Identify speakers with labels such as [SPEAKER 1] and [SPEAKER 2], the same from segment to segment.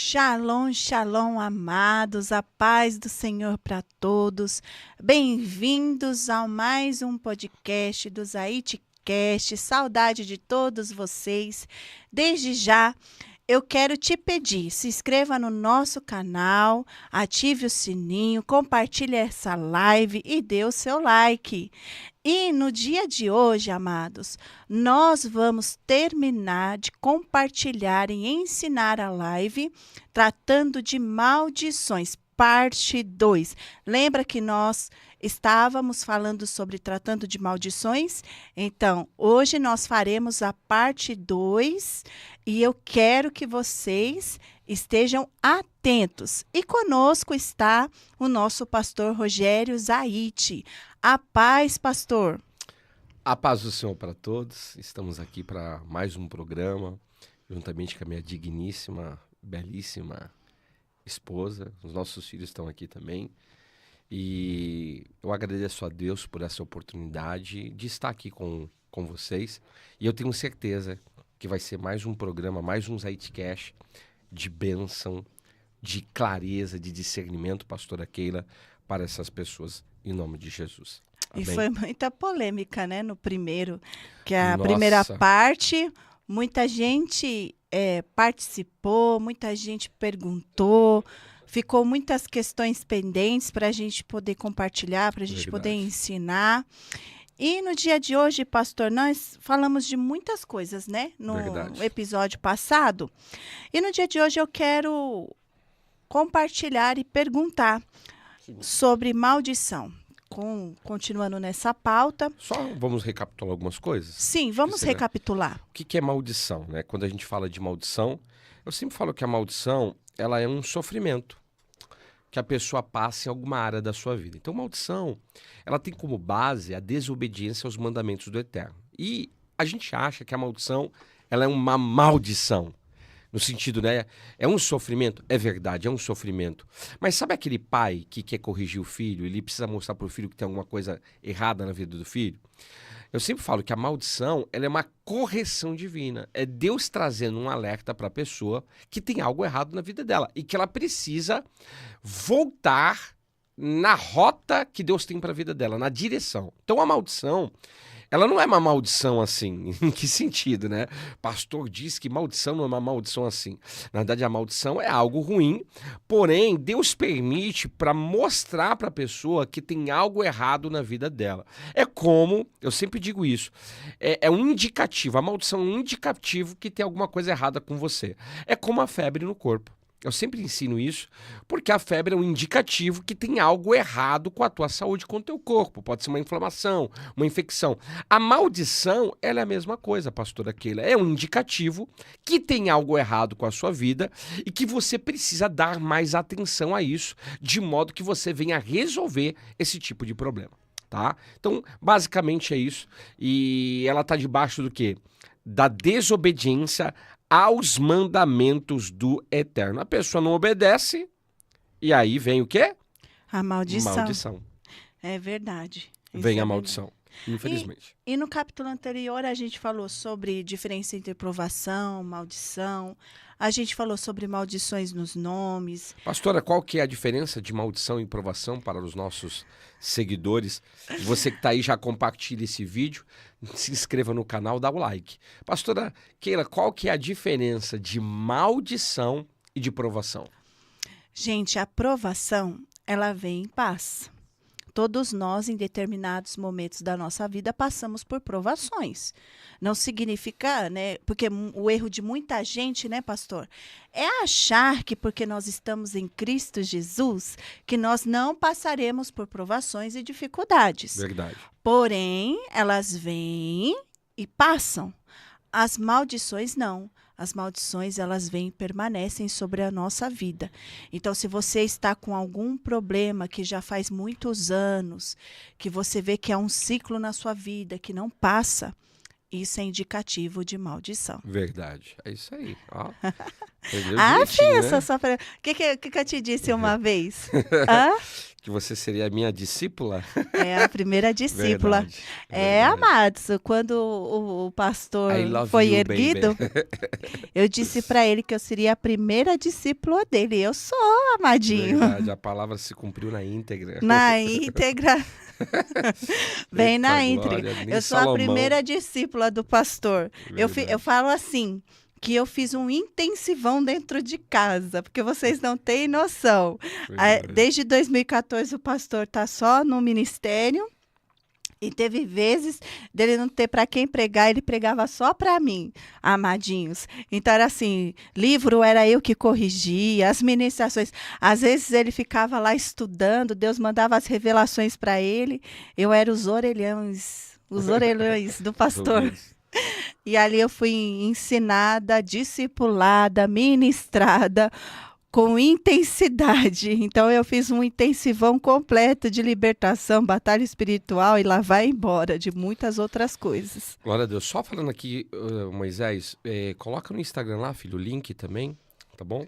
[SPEAKER 1] Shalom, shalom, amados, a paz do Senhor para todos. Bem-vindos a mais um podcast do Zaitcast. Saudade de todos vocês. Desde já, eu quero te pedir, se inscreva no nosso canal, ative o sininho, compartilhe essa live e dê o seu like. E no dia de hoje, amados, nós vamos terminar de compartilhar e ensinar a live tratando de maldições, parte 2. Lembra que nós estávamos falando sobre tratando de maldições? Então, hoje nós faremos a parte 2 e eu quero que vocês estejam atentos. E conosco está o nosso pastor Rogério Zaite. A paz, pastor.
[SPEAKER 2] A paz do Senhor para todos. Estamos aqui para mais um programa, juntamente com a minha digníssima, belíssima esposa. Os nossos filhos estão aqui também. E eu agradeço a Deus por essa oportunidade de estar aqui com vocês. E eu tenho certeza que vai ser mais um programa, mais um Zaitcast de bênção, de clareza, de discernimento, pastora Keila, para essas pessoas, em nome de Jesus. Amém?
[SPEAKER 1] E foi muita polêmica, né, no primeiro, que a
[SPEAKER 2] Nossa.
[SPEAKER 1] primeira parte, muita gente participou, muita gente perguntou, ficou muitas questões pendentes para a gente poder compartilhar, para a gente poder ensinar. E no dia de hoje, pastor, nós falamos de muitas coisas, né, no episódio passado. E no dia de hoje eu quero compartilhar e perguntar sobre maldição. Continuando nessa pauta.
[SPEAKER 2] Só vamos recapitular algumas coisas?
[SPEAKER 1] Sim, vamos recapitular.
[SPEAKER 2] O que é maldição, né? Quando a gente fala de maldição, eu sempre falo que a maldição, ela é um sofrimento que a pessoa passa em alguma área da sua vida. Então, maldição, ela tem como base a desobediência aos mandamentos do Eterno. E a gente acha que a maldição, ela é uma maldição. No sentido, né? É um sofrimento? É verdade, é um sofrimento. Mas sabe aquele pai que quer corrigir o filho, ele precisa mostrar para o filho que tem alguma coisa errada na vida do filho? Eu sempre falo que a maldição, ela é uma correção divina. É Deus trazendo um alerta para a pessoa que tem algo errado na vida dela e que ela precisa voltar na rota que Deus tem para a vida dela, na direção. Então a maldição, ela não é uma maldição assim. Em que sentido, né? Pastor diz que maldição não é uma maldição assim. Na verdade, a maldição é algo ruim, porém, Deus permite para mostrar para a pessoa que tem algo errado na vida dela. É como, eu sempre digo isso, é um indicativo, a maldição é um indicativo que tem alguma coisa errada com você. É como a febre no corpo. Eu sempre ensino isso, porque a febre é um indicativo que tem algo errado com a tua saúde, com o teu corpo. Pode ser uma inflamação, uma infecção. A maldição, ela é a mesma coisa, pastora Keila. É um indicativo que tem algo errado com a sua vida e que você precisa dar mais atenção a isso, de modo que você venha resolver esse tipo de problema, tá? Então, basicamente é isso. E ela está debaixo do quê? Da desobediência aos mandamentos do Eterno. A pessoa não obedece e aí vem o quê?
[SPEAKER 1] A maldição.
[SPEAKER 2] Maldição.
[SPEAKER 1] É verdade.
[SPEAKER 2] Vem a maldição, infelizmente.
[SPEAKER 1] E no capítulo anterior a gente falou sobre diferença entre provação, maldição. A gente falou sobre maldições nos nomes.
[SPEAKER 2] Pastora, qual que é a diferença de maldição e provação para os nossos seguidores? Você que está aí, já compartilha esse vídeo, se inscreva no canal, dá o like. Pastora Keila, qual que é a diferença de maldição e de provação?
[SPEAKER 1] Gente, a provação, ela vem em paz. Todos nós, em determinados momentos da nossa vida, passamos por provações. Não significa, né? Porque o erro de muita gente, né, pastor? É achar que porque nós estamos em Cristo Jesus, que nós não passaremos por provações e dificuldades.
[SPEAKER 2] Verdade.
[SPEAKER 1] Porém, elas vêm e passam. As maldições não. As maldições, elas vêm e permanecem sobre a nossa vida. Então, se você está com algum problema que já faz muitos anos, que você vê que é um ciclo na sua vida que não passa, isso é indicativo de maldição.
[SPEAKER 2] Verdade. É isso aí. Ó. Entendeu?
[SPEAKER 1] Ah,
[SPEAKER 2] Direitinho,
[SPEAKER 1] pensa
[SPEAKER 2] né?
[SPEAKER 1] só para. O que eu te disse uma vez? Hã?
[SPEAKER 2] Que você seria a minha discípula?
[SPEAKER 1] É a primeira discípula.
[SPEAKER 2] Verdade,
[SPEAKER 1] É,
[SPEAKER 2] verdade.
[SPEAKER 1] amados, quando o
[SPEAKER 2] I
[SPEAKER 1] pastor
[SPEAKER 2] love
[SPEAKER 1] foi
[SPEAKER 2] you, baby.
[SPEAKER 1] erguido, eu disse para ele que eu seria a primeira discípula dele. Eu sou, amadinho.
[SPEAKER 2] Verdade, a palavra se cumpriu na íntegra.
[SPEAKER 1] Na íntegra, bem
[SPEAKER 2] Eita
[SPEAKER 1] na íntegra.
[SPEAKER 2] glória, nem
[SPEAKER 1] Eu sou a
[SPEAKER 2] Salomão.
[SPEAKER 1] primeira discípula do pastor. Eu
[SPEAKER 2] Verdade.
[SPEAKER 1] falo assim, que eu fiz um intensivão dentro de casa, porque vocês não têm noção.
[SPEAKER 2] Verdade.
[SPEAKER 1] Desde 2014 o pastor está só no ministério. E teve vezes dele não ter para quem pregar, ele pregava só para mim, amadinhos. Então era assim, livro era eu que corrigia, as ministrações. Às vezes ele ficava lá estudando, Deus mandava as revelações para ele. Eu era os orelhões do pastor.
[SPEAKER 2] Talvez.
[SPEAKER 1] E ali eu fui ensinada, discipulada, ministrada com intensidade. Então eu fiz um intensivão completo de libertação, batalha espiritual e lá vai embora de muitas outras coisas.
[SPEAKER 2] Glória a Deus. Só falando aqui, Moisés, coloca no Instagram lá, filho, o link também, tá bom?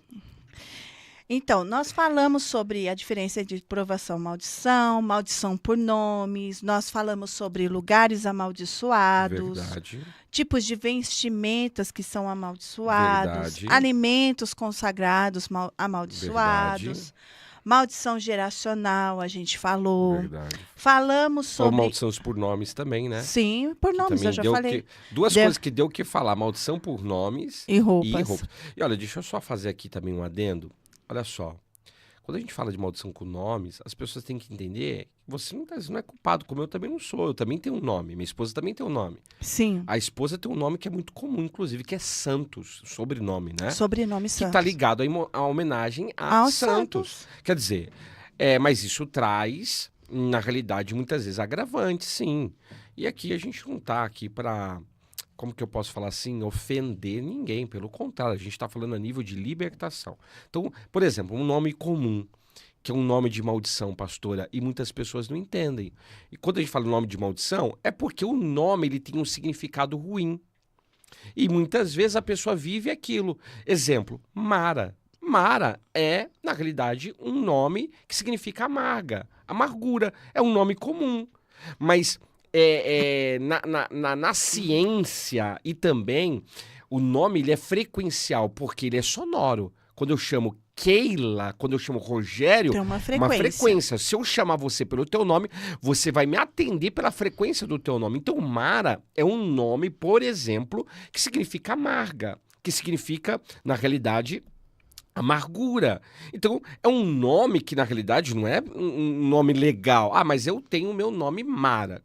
[SPEAKER 1] Então, nós falamos sobre a diferença de provação e maldição, maldição por nomes, nós falamos sobre lugares amaldiçoados,
[SPEAKER 2] Verdade.
[SPEAKER 1] tipos de vestimentas que são amaldiçoados,
[SPEAKER 2] Verdade.
[SPEAKER 1] alimentos consagrados amaldiçoados,
[SPEAKER 2] Verdade.
[SPEAKER 1] maldição geracional, a gente falou.
[SPEAKER 2] Verdade.
[SPEAKER 1] Falamos
[SPEAKER 2] Ou
[SPEAKER 1] sobre...
[SPEAKER 2] maldições por nomes também, né?
[SPEAKER 1] Sim, por
[SPEAKER 2] Que
[SPEAKER 1] nomes,
[SPEAKER 2] também
[SPEAKER 1] eu já
[SPEAKER 2] deu
[SPEAKER 1] falei.
[SPEAKER 2] duas
[SPEAKER 1] Deu-
[SPEAKER 2] coisas que deu o que falar, maldição por nomes
[SPEAKER 1] E roupas.
[SPEAKER 2] e roupas. E olha, deixa eu só fazer aqui também um adendo. Olha só, quando a gente fala de maldição com nomes, as pessoas têm que entender que você não é culpado, como eu também não sou. Eu também tenho um nome, minha esposa também tem um nome.
[SPEAKER 1] Sim,
[SPEAKER 2] A esposa tem um nome que é muito comum, inclusive, que é Santos, sobrenome, né?
[SPEAKER 1] sobrenome
[SPEAKER 2] Que
[SPEAKER 1] Santos.
[SPEAKER 2] está ligado à homenagem a
[SPEAKER 1] Aos
[SPEAKER 2] Santos. Quer dizer, mas isso traz, na realidade, muitas vezes agravante, sim. E aqui a gente não está aqui para, como que eu posso falar assim, ofender ninguém. Pelo contrário, a gente está falando a nível de libertação. Então, por exemplo, um nome comum, que é um nome de maldição, pastora, e muitas pessoas não entendem. E quando a gente fala nome de maldição, é porque o nome ele tem um significado ruim. E muitas vezes a pessoa vive aquilo. Exemplo, Mara. Mara é, na realidade, um nome que significa amarga. Amargura. É um nome comum. Mas na ciência e também o nome ele é frequencial, porque ele é sonoro. Quando eu chamo Keila, quando eu chamo Rogério,
[SPEAKER 1] Tem uma
[SPEAKER 2] uma
[SPEAKER 1] frequência.
[SPEAKER 2] frequência. Se eu chamar você pelo teu nome, você vai me atender pela frequência do teu nome. Então, Mara é um nome, por exemplo, que significa amarga, que significa, na realidade, amargura. Então, é um nome que, na realidade, não é um nome legal. Ah, mas eu tenho o meu nome Mara.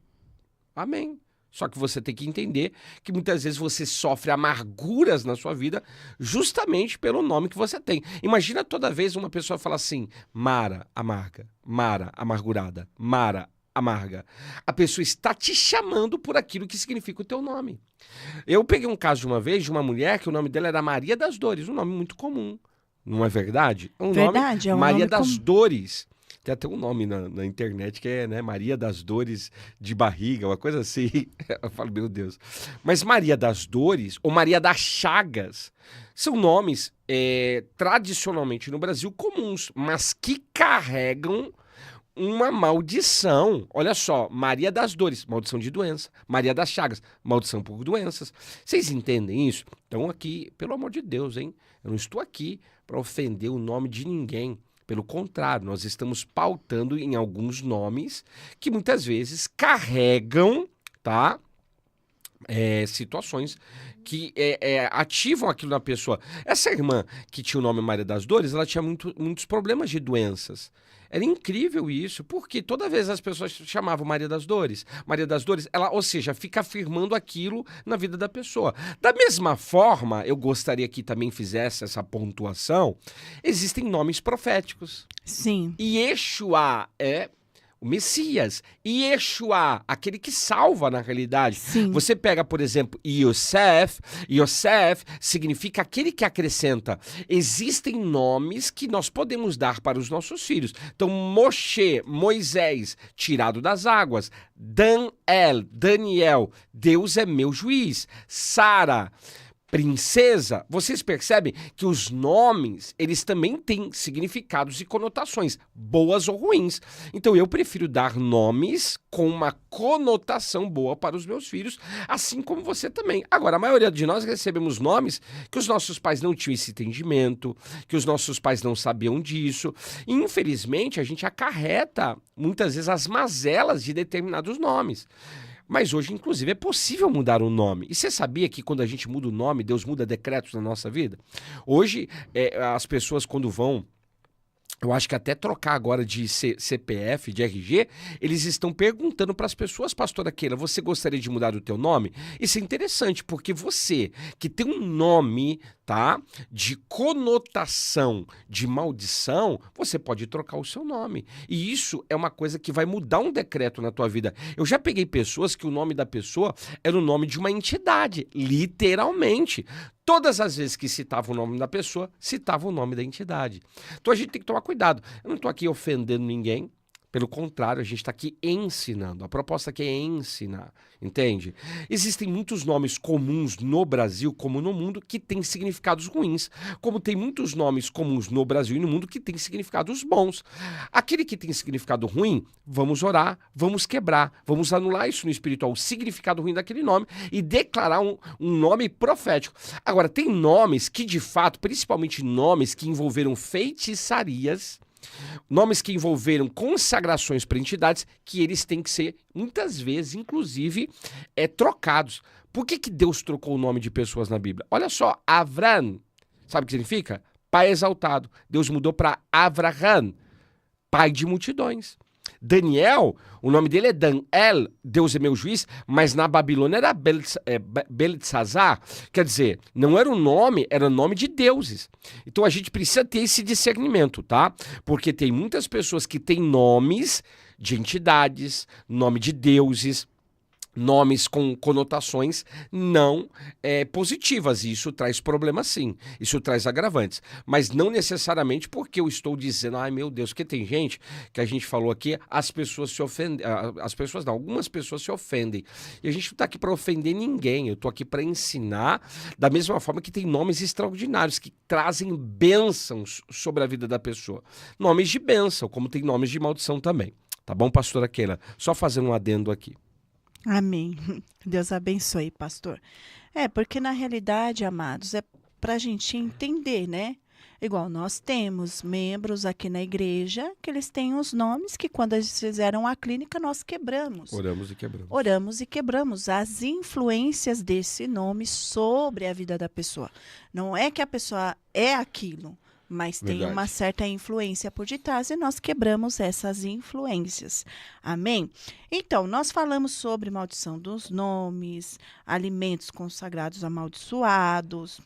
[SPEAKER 2] Amém. Só que você tem que entender que muitas vezes você sofre amarguras na sua vida justamente pelo nome que você tem. Imagina toda vez uma pessoa falar assim, Mara, amarga, Mara, amargurada, Mara, amarga. A pessoa está te chamando por aquilo que significa o teu nome. Eu peguei um caso de uma vez de uma mulher que o nome dela era Maria das Dores, um nome muito comum. Não é verdade? É um
[SPEAKER 1] Verdade,
[SPEAKER 2] nome,
[SPEAKER 1] é um
[SPEAKER 2] Maria
[SPEAKER 1] nome
[SPEAKER 2] das
[SPEAKER 1] comum.
[SPEAKER 2] Dores. Tem até um nome na internet que é, né, Maria das Dores de Barriga, uma coisa assim. Eu falo, meu Deus. Mas Maria das Dores ou Maria das Chagas são nomes tradicionalmente no Brasil comuns, mas que carregam uma maldição. Olha só, Maria das Dores, maldição de doença. Maria das Chagas, maldição por doenças. Vocês entendem isso? Então aqui, pelo amor de Deus, hein? Eu não estou aqui para ofender o nome de ninguém. Pelo contrário, nós estamos pautando em alguns nomes que muitas vezes carregam, tá? Situações que ativam aquilo na pessoa. Essa irmã que tinha o nome Maria das Dores, ela tinha muitos problemas de doenças. Era incrível isso, porque toda vez as pessoas chamavam Maria das Dores, ela, ou seja, fica afirmando aquilo na vida da pessoa. Da mesma forma, eu gostaria que também fizesse essa pontuação, existem nomes proféticos.
[SPEAKER 1] Sim.
[SPEAKER 2] Yeshua é o Messias. Yeshua, aquele que salva na realidade.
[SPEAKER 1] Sim.
[SPEAKER 2] Você pega, por exemplo, Yosef. Yosef significa aquele que acrescenta. Existem nomes que nós podemos dar para os nossos filhos. Então, Moshe, Moisés, tirado das águas. Daniel, Deus é meu juiz. Sara, princesa, vocês percebem que os nomes, eles também têm significados e conotações, boas ou ruins. Então eu prefiro dar nomes com uma conotação boa para os meus filhos, assim como você também. Agora, a maioria de nós recebemos nomes que os nossos pais não tinham esse entendimento, que os nossos pais não sabiam disso. E, infelizmente, a gente acarreta, muitas vezes, as mazelas de determinados nomes. Mas hoje, inclusive, é possível mudar o nome. E você sabia que quando a gente muda o nome, Deus muda decretos na nossa vida? Hoje, as pessoas quando vão, eu acho que até trocar agora de CPF, de RG, eles estão perguntando para as pessoas, pastora Keila, você gostaria de mudar o teu nome? Isso é interessante, porque você que tem um nome, tá, de conotação de maldição, você pode trocar o seu nome. E isso é uma coisa que vai mudar um decreto na tua vida. Eu já peguei pessoas que o nome da pessoa era o nome de uma entidade, literalmente. Todas as vezes que citava o nome da pessoa, citava o nome da entidade. Então a gente tem que tomar cuidado. Eu não estou aqui ofendendo ninguém. Pelo contrário, a gente está aqui ensinando. A proposta aqui é ensinar, entende? Existem muitos nomes comuns no Brasil, como no mundo, que têm significados ruins. Como tem muitos nomes comuns no Brasil e no mundo que têm significados bons. Aquele que tem significado ruim, vamos orar, vamos quebrar, vamos anular isso no espiritual, o significado ruim daquele nome e declarar um nome profético. Agora, tem nomes que, de fato, principalmente nomes que envolveram feitiçarias, nomes que envolveram consagrações para entidades, que eles têm que ser, muitas vezes, inclusive, trocados. Por que Deus trocou o nome de pessoas na Bíblia? Olha só, Avram, sabe o que significa? Pai exaltado. Deus mudou para Avraham, pai de multidões. Daniel, o nome dele é Dan-El, Deus é meu juiz, mas na Babilônia era Beltesazar, quer dizer, não era um nome, era o nome de deuses. Então a gente precisa ter esse discernimento, tá? Porque tem muitas pessoas que têm nomes de entidades, nome de deuses, nomes com conotações não positivas, e isso traz problemas sim, isso traz agravantes, mas não necessariamente porque eu estou dizendo, ai meu Deus, porque tem gente, que a gente falou aqui, as pessoas se ofendem, algumas pessoas se ofendem, e a gente não está aqui para ofender ninguém, eu estou aqui para ensinar, da mesma forma que tem nomes extraordinários, que trazem bênçãos sobre a vida da pessoa, nomes de bênção, como tem nomes de maldição também, tá bom, pastora Keila? Só fazendo um adendo aqui.
[SPEAKER 1] Amém. Deus abençoe, pastor. Porque na realidade, amados, é para a gente entender, né? Igual nós temos membros aqui na igreja que eles têm os nomes que quando eles fizeram a clínica nós quebramos.
[SPEAKER 2] Oramos e quebramos.
[SPEAKER 1] Oramos e quebramos as influências desse nome sobre a vida da pessoa. Não é que a pessoa é aquilo, mas tem uma certa influência por detrás e nós quebramos essas influências. Amém? Então, nós falamos sobre maldição dos nomes, alimentos consagrados amaldiçoados,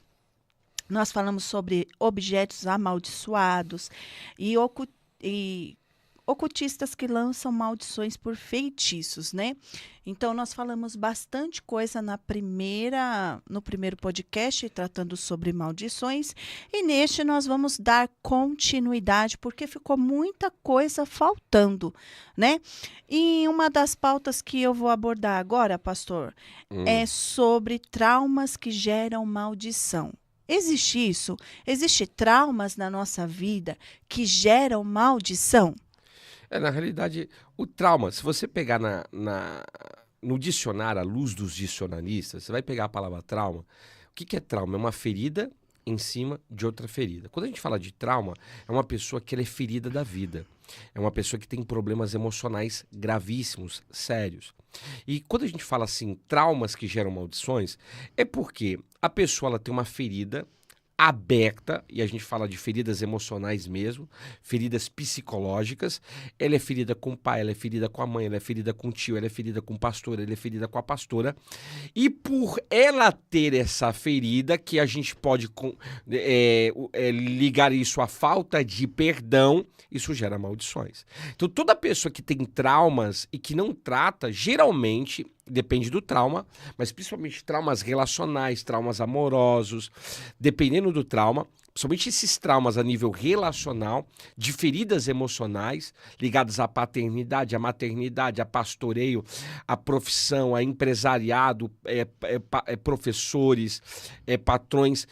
[SPEAKER 1] nós falamos sobre objetos amaldiçoados e ocultistas que lançam maldições por feitiços, né? Então, nós falamos bastante coisa no primeiro podcast, tratando sobre maldições, e neste nós vamos dar continuidade, porque ficou muita coisa faltando, né? E uma das pautas que eu vou abordar agora, pastor, é sobre traumas que geram maldição. Existe isso? Existe traumas na nossa vida que geram maldição?
[SPEAKER 2] Na realidade, o trauma, se você pegar no dicionário, à luz dos dicionaristas, você vai pegar a palavra trauma. O que é trauma? É uma ferida em cima de outra ferida. Quando a gente fala de trauma, é uma pessoa que ela é ferida da vida. É uma pessoa que tem problemas emocionais gravíssimos, sérios. E quando a gente fala assim, traumas que geram maldições, é porque a pessoa ela tem uma ferida aberta, e a gente fala de feridas emocionais mesmo, feridas psicológicas, ela é ferida com o pai, ela é ferida com a mãe, ela é ferida com o tio, ela é ferida com o pastor, ela é ferida com a pastora, e por ela ter essa ferida, que a gente pode ligar isso à falta de perdão, isso gera maldições. Então toda pessoa que tem traumas e que não trata, geralmente, depende do trauma, mas principalmente traumas relacionais, traumas amorosos, dependendo do trauma, Somente esses traumas a nível relacional, de feridas emocionais, ligadas à paternidade, à maternidade, a pastoreio, à profissão, a empresariado, professores, patrões.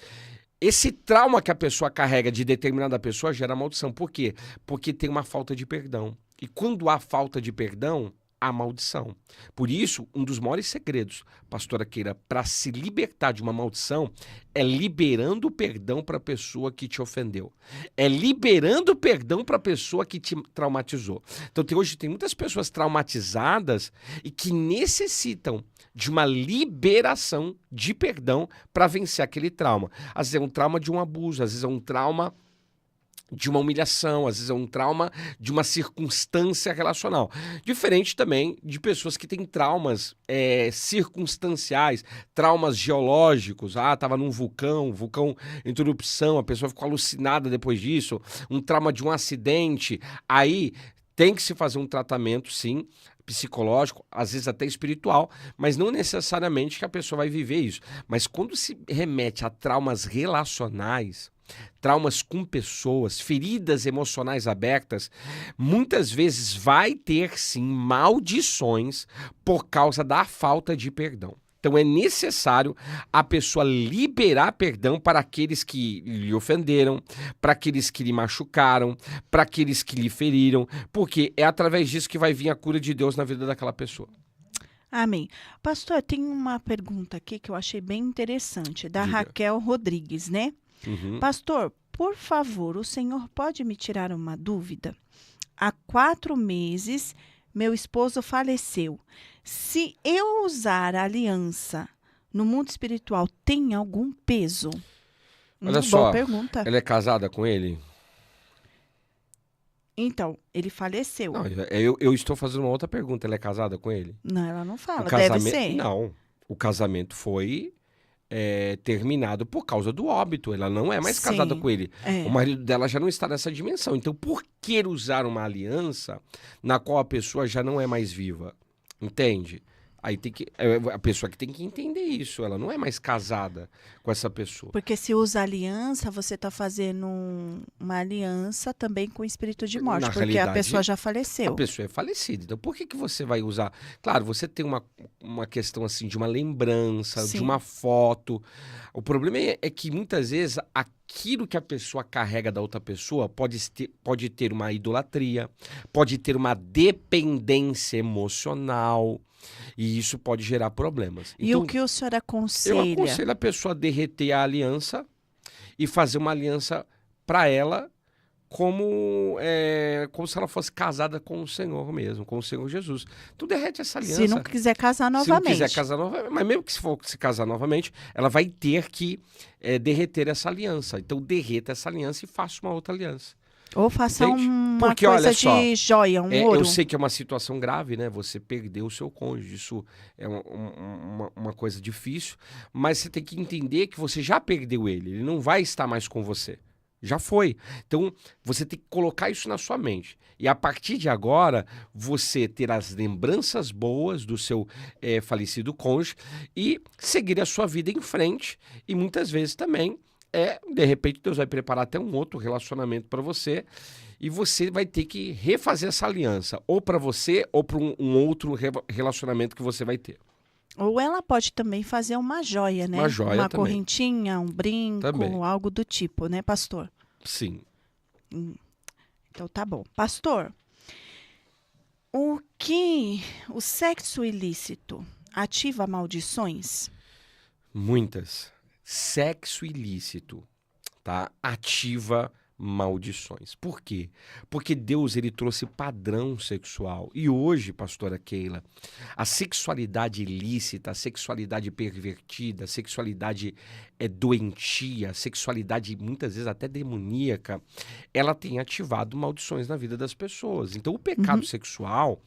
[SPEAKER 2] Esse trauma que a pessoa carrega de determinada pessoa gera maldição. Por quê? Porque tem uma falta de perdão. E quando há falta de perdão, há maldição. Por isso, um dos maiores segredos, pastora Keila, para se libertar de uma maldição é liberando o perdão para a pessoa que te ofendeu. É liberando o perdão para a pessoa que te traumatizou. Então, hoje tem muitas pessoas traumatizadas e que necessitam de uma liberação de perdão para vencer aquele trauma. Às vezes é um trauma de um abuso, às vezes é um trauma de uma humilhação, às vezes é um trauma de uma circunstância relacional. Diferente também de pessoas que têm traumas circunstanciais, traumas geológicos. Estava num vulcão entrou em erupção, a pessoa ficou alucinada depois disso, um trauma de um acidente. Aí tem que se fazer um tratamento, sim, psicológico, às vezes até espiritual, mas não necessariamente que a pessoa vai viver isso. Mas quando se remete a traumas relacionais, traumas com pessoas, feridas emocionais abertas, muitas vezes vai ter sim maldições por causa da falta de perdão. Então é necessário a pessoa liberar perdão para aqueles que lhe ofenderam, para aqueles que lhe machucaram, para aqueles que lhe feriram, porque é através disso que vai vir a cura de Deus na vida daquela pessoa.
[SPEAKER 1] Amém. Pastor, tem uma pergunta aqui que eu achei bem interessante, da
[SPEAKER 2] Diga.
[SPEAKER 1] Raquel Rodrigues, né?
[SPEAKER 2] Uhum.
[SPEAKER 1] Pastor, por favor, o senhor pode me tirar uma dúvida? Há 4 meses, meu esposo faleceu. Se eu usar a aliança no mundo espiritual, tem algum peso?
[SPEAKER 2] Olha
[SPEAKER 1] Boa
[SPEAKER 2] só,
[SPEAKER 1] pergunta.
[SPEAKER 2] ela é casada com ele?
[SPEAKER 1] Então, ele faleceu.
[SPEAKER 2] Não, eu estou fazendo uma outra pergunta. Ela é casada com ele?
[SPEAKER 1] Não, ela não fala.
[SPEAKER 2] O
[SPEAKER 1] Deve
[SPEAKER 2] casamento,
[SPEAKER 1] ser.
[SPEAKER 2] não. O casamento foi terminado por causa do óbito. Ela não é mais casada
[SPEAKER 1] Sim,
[SPEAKER 2] com ele.
[SPEAKER 1] é.
[SPEAKER 2] O marido dela já não está nessa dimensão. Então, por que usar uma aliança na qual a pessoa já não é mais viva? Entende? Aí tem que a pessoa que tem que entender isso. Ela não é mais casada com essa pessoa.
[SPEAKER 1] Porque se usa aliança, você está fazendo uma aliança também com o espírito de morte,
[SPEAKER 2] Na
[SPEAKER 1] porque a
[SPEAKER 2] realidade,
[SPEAKER 1] pessoa já
[SPEAKER 2] A
[SPEAKER 1] faleceu.
[SPEAKER 2] pessoa é falecida. Então, por que você vai usar? Claro, você tem uma questão assim de uma lembrança, de
[SPEAKER 1] Sim.
[SPEAKER 2] uma foto. O problema é que muitas vezes aquilo que a pessoa carrega da outra pessoa pode ter uma idolatria, pode ter uma dependência emocional. E isso pode gerar problemas.
[SPEAKER 1] E
[SPEAKER 2] Então,
[SPEAKER 1] o que o senhor
[SPEAKER 2] eu
[SPEAKER 1] aconselha?
[SPEAKER 2] aconselho a pessoa a derreter a aliança e fazer uma aliança para ela como se ela fosse casada com o Senhor mesmo, com o Senhor Jesus. Tu derrete essa aliança.
[SPEAKER 1] Se não quiser casar
[SPEAKER 2] Se não
[SPEAKER 1] novamente.
[SPEAKER 2] quiser casar novamente, mas mesmo que se for se casar novamente, ela vai ter que derreter essa aliança. Então derreta essa aliança e faça uma outra aliança.
[SPEAKER 1] Ou faça
[SPEAKER 2] Entende?
[SPEAKER 1] uma
[SPEAKER 2] Porque,
[SPEAKER 1] coisa
[SPEAKER 2] olha só,
[SPEAKER 1] de joia, um ouro.
[SPEAKER 2] Eu sei que é uma situação grave, né? Você perdeu o seu cônjuge, isso é uma coisa difícil, mas você tem que entender que você já perdeu ele não vai estar mais com você. Já foi. Então, você tem que colocar isso na sua mente. E a partir de agora, você ter as lembranças boas do seu falecido cônjuge e seguir a sua vida em frente. E muitas vezes também, de repente, Deus vai preparar até um outro relacionamento para você. E você vai ter que refazer essa aliança, ou para você, ou para um outro relacionamento que você vai ter.
[SPEAKER 1] Ou ela pode também fazer uma joia, né?
[SPEAKER 2] Uma joia
[SPEAKER 1] uma
[SPEAKER 2] também.
[SPEAKER 1] correntinha, um brinco,
[SPEAKER 2] Também.
[SPEAKER 1] algo do tipo, né, pastor?
[SPEAKER 2] Sim.
[SPEAKER 1] Então tá bom. Pastor, o sexo ilícito ativa maldições?
[SPEAKER 2] Muitas. Sexo ilícito, tá? Ativa maldições. Por quê? Porque Deus, ele trouxe padrão sexual. E hoje, pastora Keila, a sexualidade ilícita, a sexualidade pervertida, a sexualidade doentia, a sexualidade muitas vezes até demoníaca, ela tem ativado maldições na vida das pessoas. Então, o pecado sexual,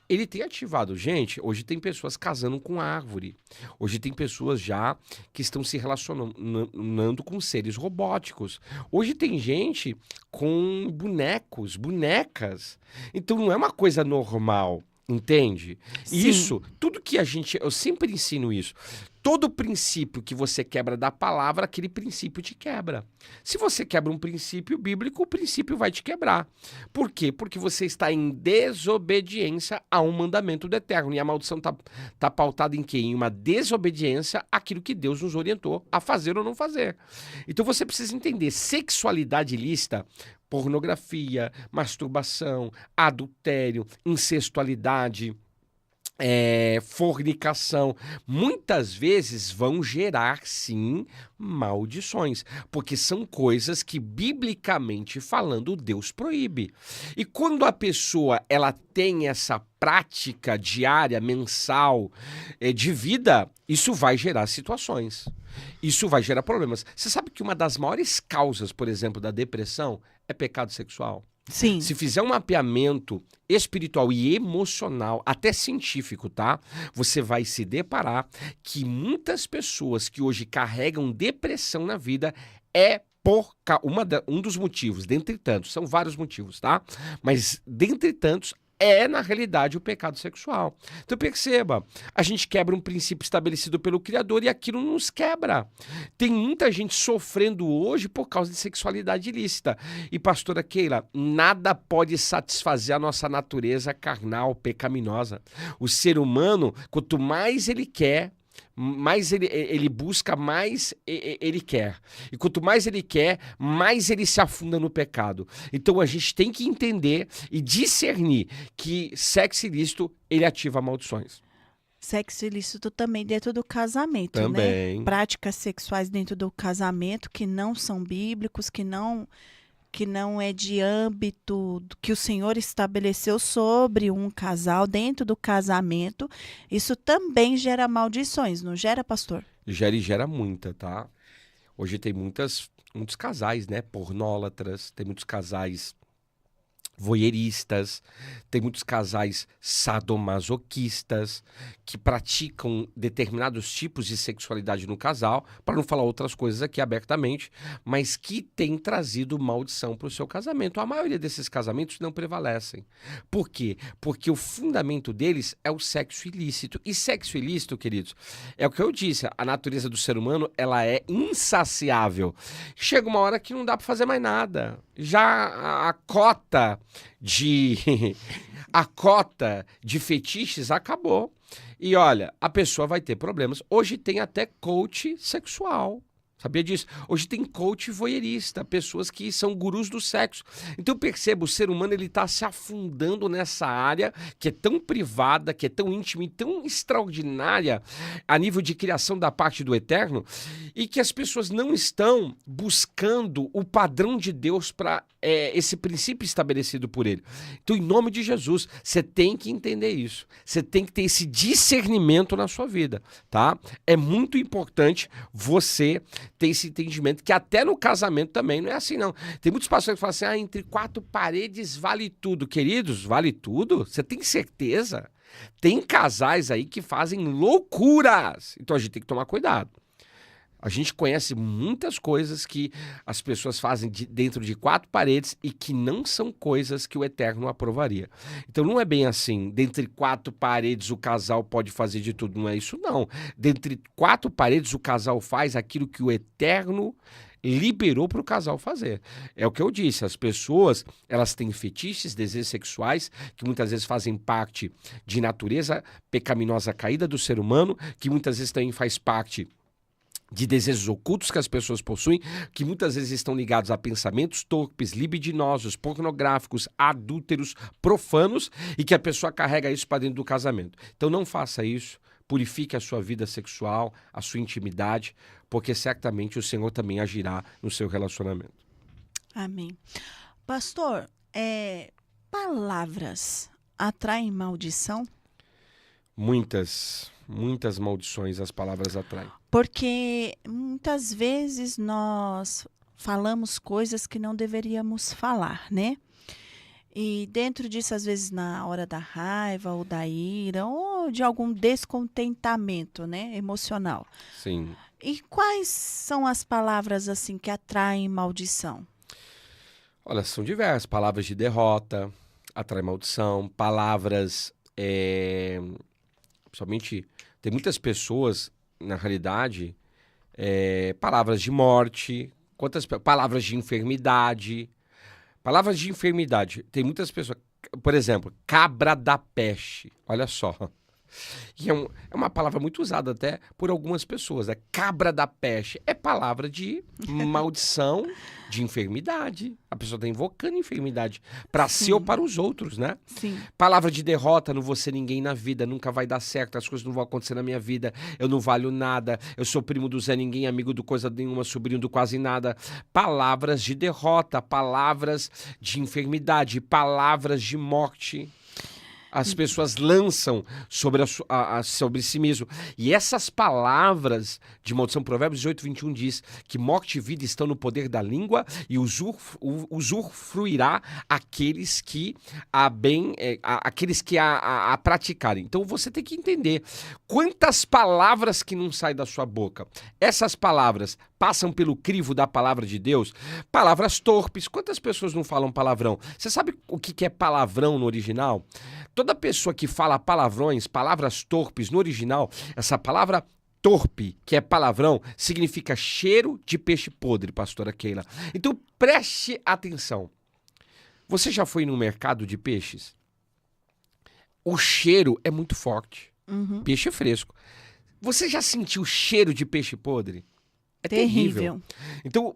[SPEAKER 2] ele tem ativado. Gente, hoje tem pessoas casando com árvore. Hoje tem pessoas já que estão se relacionando com seres robóticos. Hoje tem gente com bonecos, bonecas. Então não é uma coisa normal, entende?
[SPEAKER 1] Sim.
[SPEAKER 2] Isso, tudo que eu sempre ensino isso. Todo princípio que você quebra da palavra, aquele princípio te quebra. Se você quebra um princípio bíblico, o princípio vai te quebrar. Por quê? Porque você está em desobediência a um mandamento do Eterno. E a maldição está pautada em quê? Em uma desobediência àquilo que Deus nos orientou a fazer ou não fazer. Então você precisa entender, sexualidade ilícita, pornografia, masturbação, adultério, incestualidade, fornicação, muitas vezes vão gerar, sim, maldições, porque são coisas que, biblicamente falando, Deus proíbe. E quando a pessoa ela tem essa prática diária, mensal, de vida, isso vai gerar situações. Isso vai gerar problemas. Você sabe que uma das maiores causas, por exemplo, da depressão é pecado sexual?
[SPEAKER 1] Sim.
[SPEAKER 2] Se fizer um mapeamento espiritual e emocional, até científico, tá? Você vai se deparar que muitas pessoas que hoje carregam depressão na vida um dos motivos, dentre tantos, são vários motivos, tá? Mas dentre tantos, na realidade, o pecado sexual. Então perceba, a gente quebra um princípio estabelecido pelo Criador e aquilo nos quebra. Tem muita gente sofrendo hoje por causa de sexualidade ilícita. E pastora Keila, nada pode satisfazer a nossa natureza carnal, pecaminosa. O ser humano, quanto mais ele quer, mais ele busca, mais ele quer. E quanto mais ele quer, mais ele se afunda no pecado. Então a gente tem que entender e discernir que sexo ilícito, ele ativa maldições.
[SPEAKER 1] Sexo ilícito também dentro do casamento,
[SPEAKER 2] Também.
[SPEAKER 1] né? Práticas sexuais dentro do casamento que não são bíblicos, que não é de âmbito que o Senhor estabeleceu sobre um casal, dentro do casamento, isso também gera maldições, não gera, pastor?
[SPEAKER 2] Gera muita, tá? Hoje tem muitos casais, né? Pornólatras, tem muitos casais voyeuristas, tem muitos casais sadomasoquistas que praticam determinados tipos de sexualidade no casal, para não falar outras coisas aqui abertamente, mas que tem trazido maldição para o seu casamento. A maioria desses casamentos não prevalecem. Por quê? Porque o fundamento deles é o sexo ilícito. E sexo ilícito, queridos, é o que eu disse, a natureza do ser humano, ela é insaciável. Chega uma hora que não dá para fazer mais nada. Já a cota de fetiches acabou. E olha, a pessoa vai ter problemas. Hoje tem até coach sexual. Sabia disso? Hoje tem coach voyeurista, pessoas que são gurus do sexo. Então perceba, o ser humano ele está se afundando nessa área que é tão privada, que é tão íntima e tão extraordinária a nível de criação da parte do Eterno, e que as pessoas não estão buscando o padrão de Deus para esse princípio estabelecido por ele. Então, em nome de Jesus, você tem que entender isso. Você tem que ter esse discernimento na sua vida, tá? É muito importante você ter esse entendimento que até no casamento também não é assim, não. Tem muitos pastores que falam assim, entre quatro paredes vale tudo. Queridos, vale tudo? Você tem certeza? Tem casais aí que fazem loucuras. Então, a gente tem que tomar cuidado. A gente conhece muitas coisas que as pessoas fazem dentro de quatro paredes e que não são coisas que o Eterno aprovaria. Então não é bem assim, dentre quatro paredes o casal pode fazer de tudo, não é isso não. Dentre quatro paredes o casal faz aquilo que o Eterno liberou para o casal fazer. É o que eu disse, as pessoas, elas têm fetiches, desejos sexuais, que muitas vezes fazem parte de natureza pecaminosa caída do ser humano, que muitas vezes também faz parte de desejos ocultos que as pessoas possuem, que muitas vezes estão ligados a pensamentos torpes, libidinosos, pornográficos, adúlteros, profanos, e que a pessoa carrega isso para dentro do casamento. Então não faça isso, purifique a sua vida sexual, a sua intimidade, porque certamente o Senhor também agirá no seu relacionamento.
[SPEAKER 1] Amém. Pastor, palavras atraem maldição?
[SPEAKER 2] Muitas maldições as palavras atraem.
[SPEAKER 1] Porque muitas vezes nós falamos coisas que não deveríamos falar, né? E dentro disso, às vezes, na hora da raiva ou da ira, ou de algum descontentamento, né, emocional.
[SPEAKER 2] Sim.
[SPEAKER 1] E quais são as palavras assim que atraem maldição?
[SPEAKER 2] Olha, são diversas. Palavras de derrota atraem maldição. Palavras, principalmente, tem muitas pessoas na realidade, palavras de morte, palavras de enfermidade. Palavras de enfermidade. Tem muitas pessoas, por exemplo, cabra da peste. Olha só. E é uma palavra muito usada até por algumas pessoas. Cabra da peste é palavra de maldição, de enfermidade. A pessoa está invocando enfermidade para si ou para os outros, né?
[SPEAKER 1] Sim.
[SPEAKER 2] Palavra de derrota, não vou ser ninguém na vida, nunca vai dar certo, as coisas não vão acontecer na minha vida, eu não valho nada, eu sou primo do Zé Ninguém, amigo do coisa nenhuma, sobrinho do quase nada. Palavras de derrota, palavras de enfermidade, palavras de morte. As pessoas lançam sobre si mesmo. E essas palavras de maldição, Provérbios 18:21 diz que morte e vida estão no poder da língua e usufruirá aqueles que a praticarem. Então você tem que entender quantas palavras que não saem da sua boca. Essas palavras passam pelo crivo da palavra de Deus. Palavras torpes. Quantas pessoas não falam palavrão? Você sabe o que é palavrão no original? Toda pessoa que fala palavrões, palavras torpes no original, essa palavra torpe, que é palavrão, significa cheiro de peixe podre, pastora Keila. Então preste atenção. Você já foi no mercado de peixes? O cheiro é muito forte.
[SPEAKER 1] Uhum.
[SPEAKER 2] Peixe fresco. Você já sentiu o cheiro de peixe podre? É terrível. Então,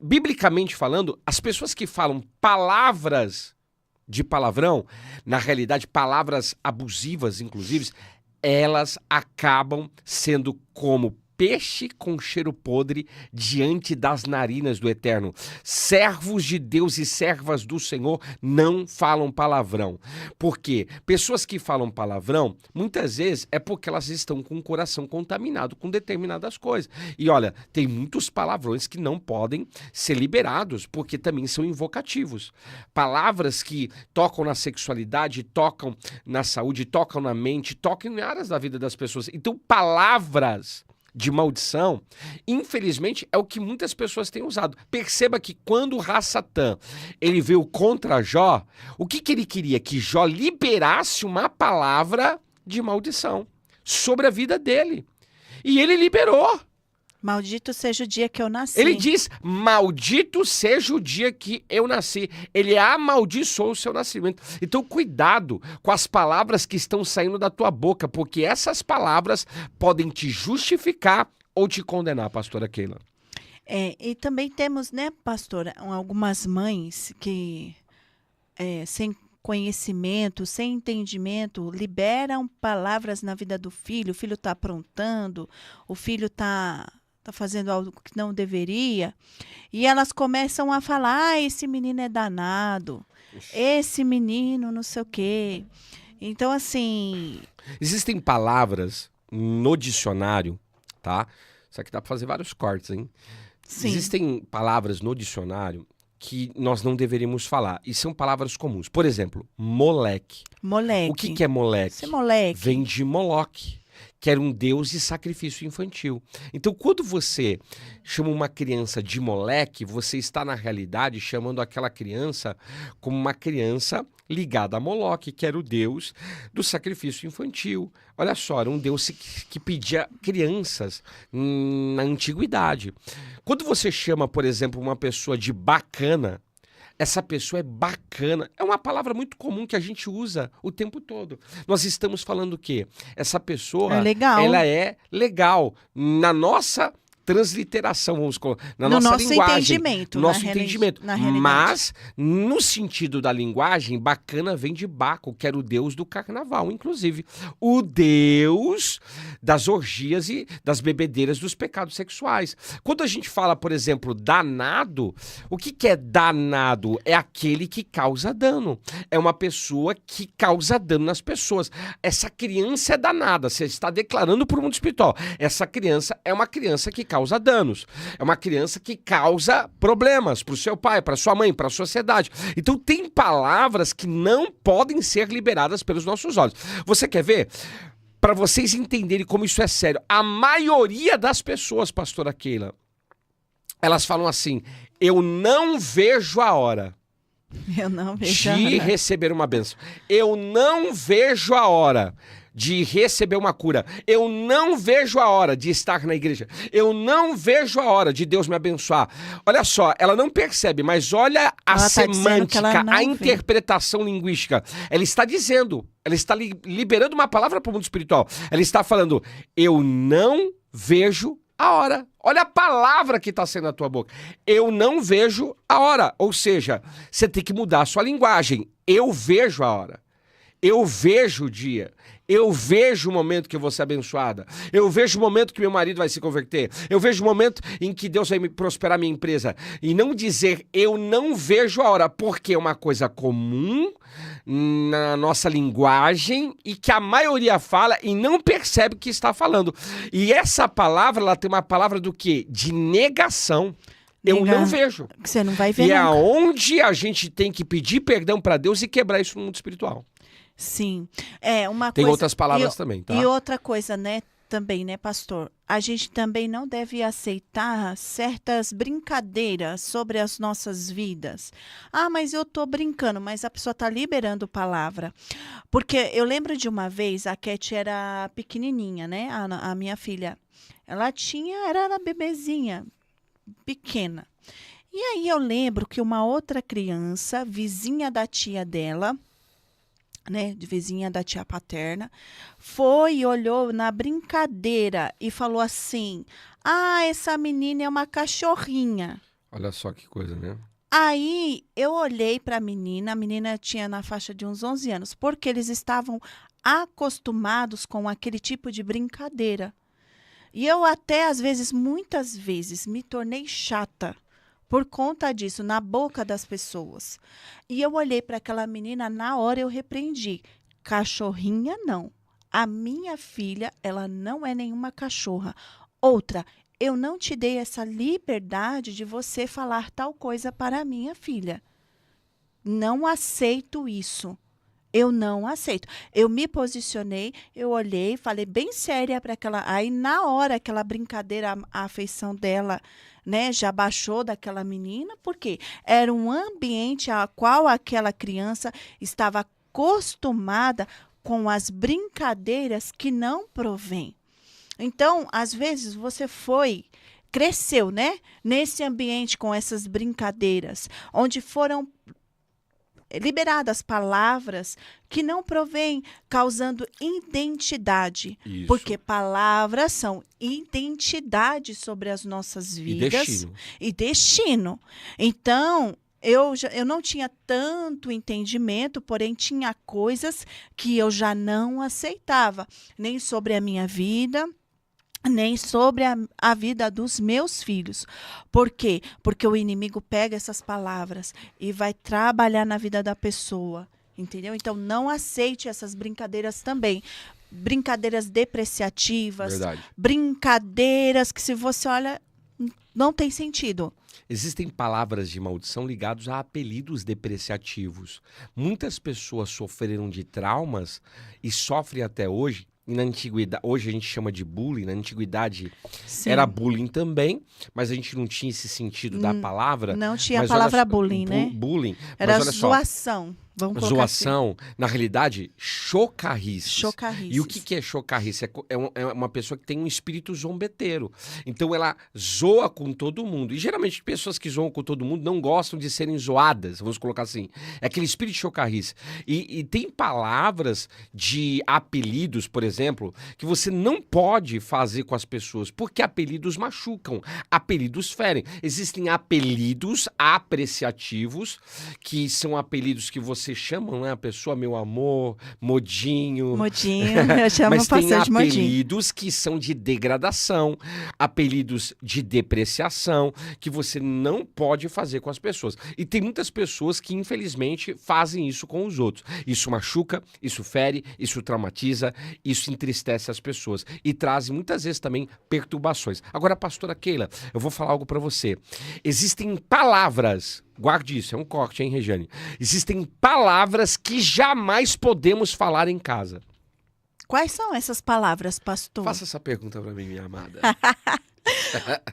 [SPEAKER 2] biblicamente falando, as pessoas que falam palavras de palavrão, na realidade, palavras abusivas, inclusive, elas acabam sendo como peixe com cheiro podre diante das narinas do Eterno. Servos de Deus e servas do Senhor não falam palavrão. Por quê? Pessoas que falam palavrão, muitas vezes é porque elas estão com o coração contaminado com determinadas coisas. E olha, tem muitos palavrões que não podem ser liberados, porque também são invocativos. Palavras que tocam na sexualidade, tocam na saúde, tocam na mente, tocam em áreas da vida das pessoas. Então, palavras de maldição, infelizmente, é o que muitas pessoas têm usado. Perceba que quando Ra-Satã, ele veio contra Jó, o que ele queria? Que Jó liberasse uma palavra de maldição sobre a vida dele. E ele liberou.
[SPEAKER 1] Maldito seja o dia que eu nasci.
[SPEAKER 2] Ele diz, maldito seja o dia que eu nasci. Ele amaldiçoou o seu nascimento. Então, cuidado com as palavras que estão saindo da tua boca, porque essas palavras podem te justificar ou te condenar, pastora Keila.
[SPEAKER 1] E também temos, né, pastora, algumas mães que, sem conhecimento, sem entendimento, liberam palavras na vida do filho. O filho está aprontando, o filho está fazendo algo que não deveria, e elas começam a falar, esse menino é danado, esse menino não sei o quê. Então, assim...
[SPEAKER 2] Existem palavras no dicionário, tá? Isso aqui dá para fazer vários cortes, hein?
[SPEAKER 1] Sim.
[SPEAKER 2] Existem palavras no dicionário que nós não deveríamos falar, e são palavras comuns. Por exemplo, moleque.
[SPEAKER 1] Moleque.
[SPEAKER 2] O que é moleque?
[SPEAKER 1] Esse moleque.
[SPEAKER 2] Vem de Moloque, que era um deus de sacrifício infantil. Então, quando você chama uma criança de moleque, você está, na realidade, chamando aquela criança como uma criança ligada a Moloque, que era o deus do sacrifício infantil. Olha só, era um deus que pedia crianças na antiguidade. Quando você chama, por exemplo, uma pessoa de bacana, essa pessoa é bacana. É uma palavra muito comum que a gente usa o tempo todo. Nós estamos falando o quê? Essa pessoa,
[SPEAKER 1] é legal.
[SPEAKER 2] Ela é legal. Na nossa transliteração, vamos colocar, na nossa linguagem.
[SPEAKER 1] Entendimento,
[SPEAKER 2] nosso entendimento.
[SPEAKER 1] Na realidade.
[SPEAKER 2] Mas, no sentido da linguagem, bacana vem de Baco, que era o deus do carnaval, inclusive. O deus das orgias e das bebedeiras dos pecados sexuais. Quando a gente fala, por exemplo, danado, o que é danado? É aquele que causa dano. É uma pessoa que causa dano nas pessoas. Essa criança é danada. Você está declarando para o mundo espiritual. Essa criança é uma criança que causa danos. É uma criança que causa problemas para o seu pai, para sua mãe, para a sociedade. Então tem palavras que não podem ser liberadas pelos nossos olhos. Você quer ver? Para vocês entenderem como isso é sério. A maioria das pessoas, pastora Keila, elas falam assim, eu não vejo a hora
[SPEAKER 1] Eu não vejo a
[SPEAKER 2] de
[SPEAKER 1] hora.
[SPEAKER 2] receber uma bênção. Eu não vejo a hora de receber uma cura. Eu não vejo a hora de estar na igreja. Eu não vejo a hora de Deus me abençoar. Olha só, ela não percebe, mas olha a
[SPEAKER 1] Ela tá dizendo que ela
[SPEAKER 2] semântica,
[SPEAKER 1] não
[SPEAKER 2] a
[SPEAKER 1] vê.
[SPEAKER 2] interpretação linguística. Ela está dizendo, ela está liberando uma palavra para o mundo espiritual. Ela está falando, eu não vejo a hora. Olha a palavra que está saindo da tua boca. Eu não vejo a hora. Ou seja, você tem que mudar a sua linguagem. Eu vejo a hora. Eu vejo o dia. Eu vejo o momento que eu vou ser abençoada. Eu vejo o momento que meu marido vai se converter. Eu vejo o momento em que Deus vai me prosperar minha empresa. E não dizer eu não vejo a hora, porque é uma coisa comum na nossa linguagem e que a maioria fala e não percebe que está falando. E essa palavra, ela tem uma palavra do quê? De negação. Eu não vejo.
[SPEAKER 1] Você não vai ver
[SPEAKER 2] E é
[SPEAKER 1] nunca.
[SPEAKER 2] onde a gente tem que pedir perdão para Deus e quebrar isso no mundo espiritual.
[SPEAKER 1] Sim. É uma
[SPEAKER 2] Tem
[SPEAKER 1] coisa...
[SPEAKER 2] outras palavras também, tá?
[SPEAKER 1] E outra coisa, né, também, né, pastor? A gente também não deve aceitar certas brincadeiras sobre as nossas vidas. Ah, mas eu tô brincando, mas a pessoa tá liberando palavra. Porque eu lembro de uma vez, a Cat era pequenininha, né, a minha filha. Ela era bebezinha, pequena. E aí eu lembro que uma outra criança, vizinha da tia dela, né, de vizinha da tia paterna, foi e olhou na brincadeira e falou assim, essa menina é uma cachorrinha.
[SPEAKER 2] Olha só que coisa, né?
[SPEAKER 1] Aí eu olhei para a menina tinha na faixa de uns 11 anos, porque eles estavam acostumados com aquele tipo de brincadeira. E eu até, às vezes, muitas vezes, me tornei chata por conta disso, na boca das pessoas. E eu olhei para aquela menina, na hora eu repreendi. Cachorrinha, não. A minha filha, ela não é nenhuma cachorra. Outra, eu não te dei essa liberdade de você falar tal coisa para a minha filha. Não aceito isso. Eu não aceito. Eu me posicionei, eu olhei, falei bem séria para aquela... Aí, na hora, aquela brincadeira, a afeição dela, né, já baixou daquela menina, porque era um ambiente a qual aquela criança estava acostumada com as brincadeiras que não provém. Então, às vezes, você cresceu, né, nesse ambiente com essas brincadeiras, onde foram liberadas palavras que não provêm, causando identidade.
[SPEAKER 2] Isso.
[SPEAKER 1] Porque palavras são identidade sobre as nossas vidas e destino. Então, eu não tinha tanto entendimento, porém tinha coisas que eu já não aceitava, nem sobre a minha vida, nem sobre a vida dos meus filhos. Por quê? Porque o inimigo pega essas palavras e vai trabalhar na vida da pessoa, entendeu? Então, não aceite essas brincadeiras também. Brincadeiras depreciativas,
[SPEAKER 2] Verdade.
[SPEAKER 1] Brincadeiras que, se você olha, não tem sentido.
[SPEAKER 2] Existem palavras de maldição ligadas a apelidos depreciativos. Muitas pessoas sofreram de traumas e sofrem até hoje. E na antiguidade, hoje a gente chama de bullying, na antiguidade
[SPEAKER 1] Sim.
[SPEAKER 2] era bullying também, mas a gente não tinha esse sentido da palavra.
[SPEAKER 1] Não tinha a
[SPEAKER 2] Mas
[SPEAKER 1] palavra
[SPEAKER 2] olha,
[SPEAKER 1] bullying, né?
[SPEAKER 2] Bullying.
[SPEAKER 1] Era
[SPEAKER 2] mas olha só,
[SPEAKER 1] zoação. Vamos colocar
[SPEAKER 2] zoação, na realidade, chocarrices.
[SPEAKER 1] Chocarrices.
[SPEAKER 2] E o que é chocarrice? É uma pessoa que tem um espírito zombeteiro. Então ela zoa com todo mundo. E geralmente pessoas que zoam com todo mundo não gostam de serem zoadas, vamos colocar assim. É aquele espírito de chocarrice. E tem palavras de apelidos, por exemplo, que você não pode fazer com as pessoas, porque apelidos machucam, apelidos ferem. Existem apelidos apreciativos, que são apelidos que você chama, né, a pessoa, meu amor, modinho.
[SPEAKER 1] Modinho, eu chamo
[SPEAKER 2] Mas
[SPEAKER 1] o
[SPEAKER 2] tem
[SPEAKER 1] pastor de modinho.
[SPEAKER 2] apelidos que são de degradação, apelidos de depreciação, que você não pode fazer com as pessoas. E tem muitas pessoas que, infelizmente, fazem isso com os outros. Isso machuca, isso fere, isso traumatiza, isso entristece as pessoas. E traz, muitas vezes, também perturbações. Agora, pastora Keila, eu vou falar algo para você. Existem palavras... Guarde isso, é um corte, hein, Regiane? Existem palavras que jamais podemos falar em casa.
[SPEAKER 1] Quais são essas palavras, pastor?
[SPEAKER 2] Faça essa pergunta para mim, minha amada.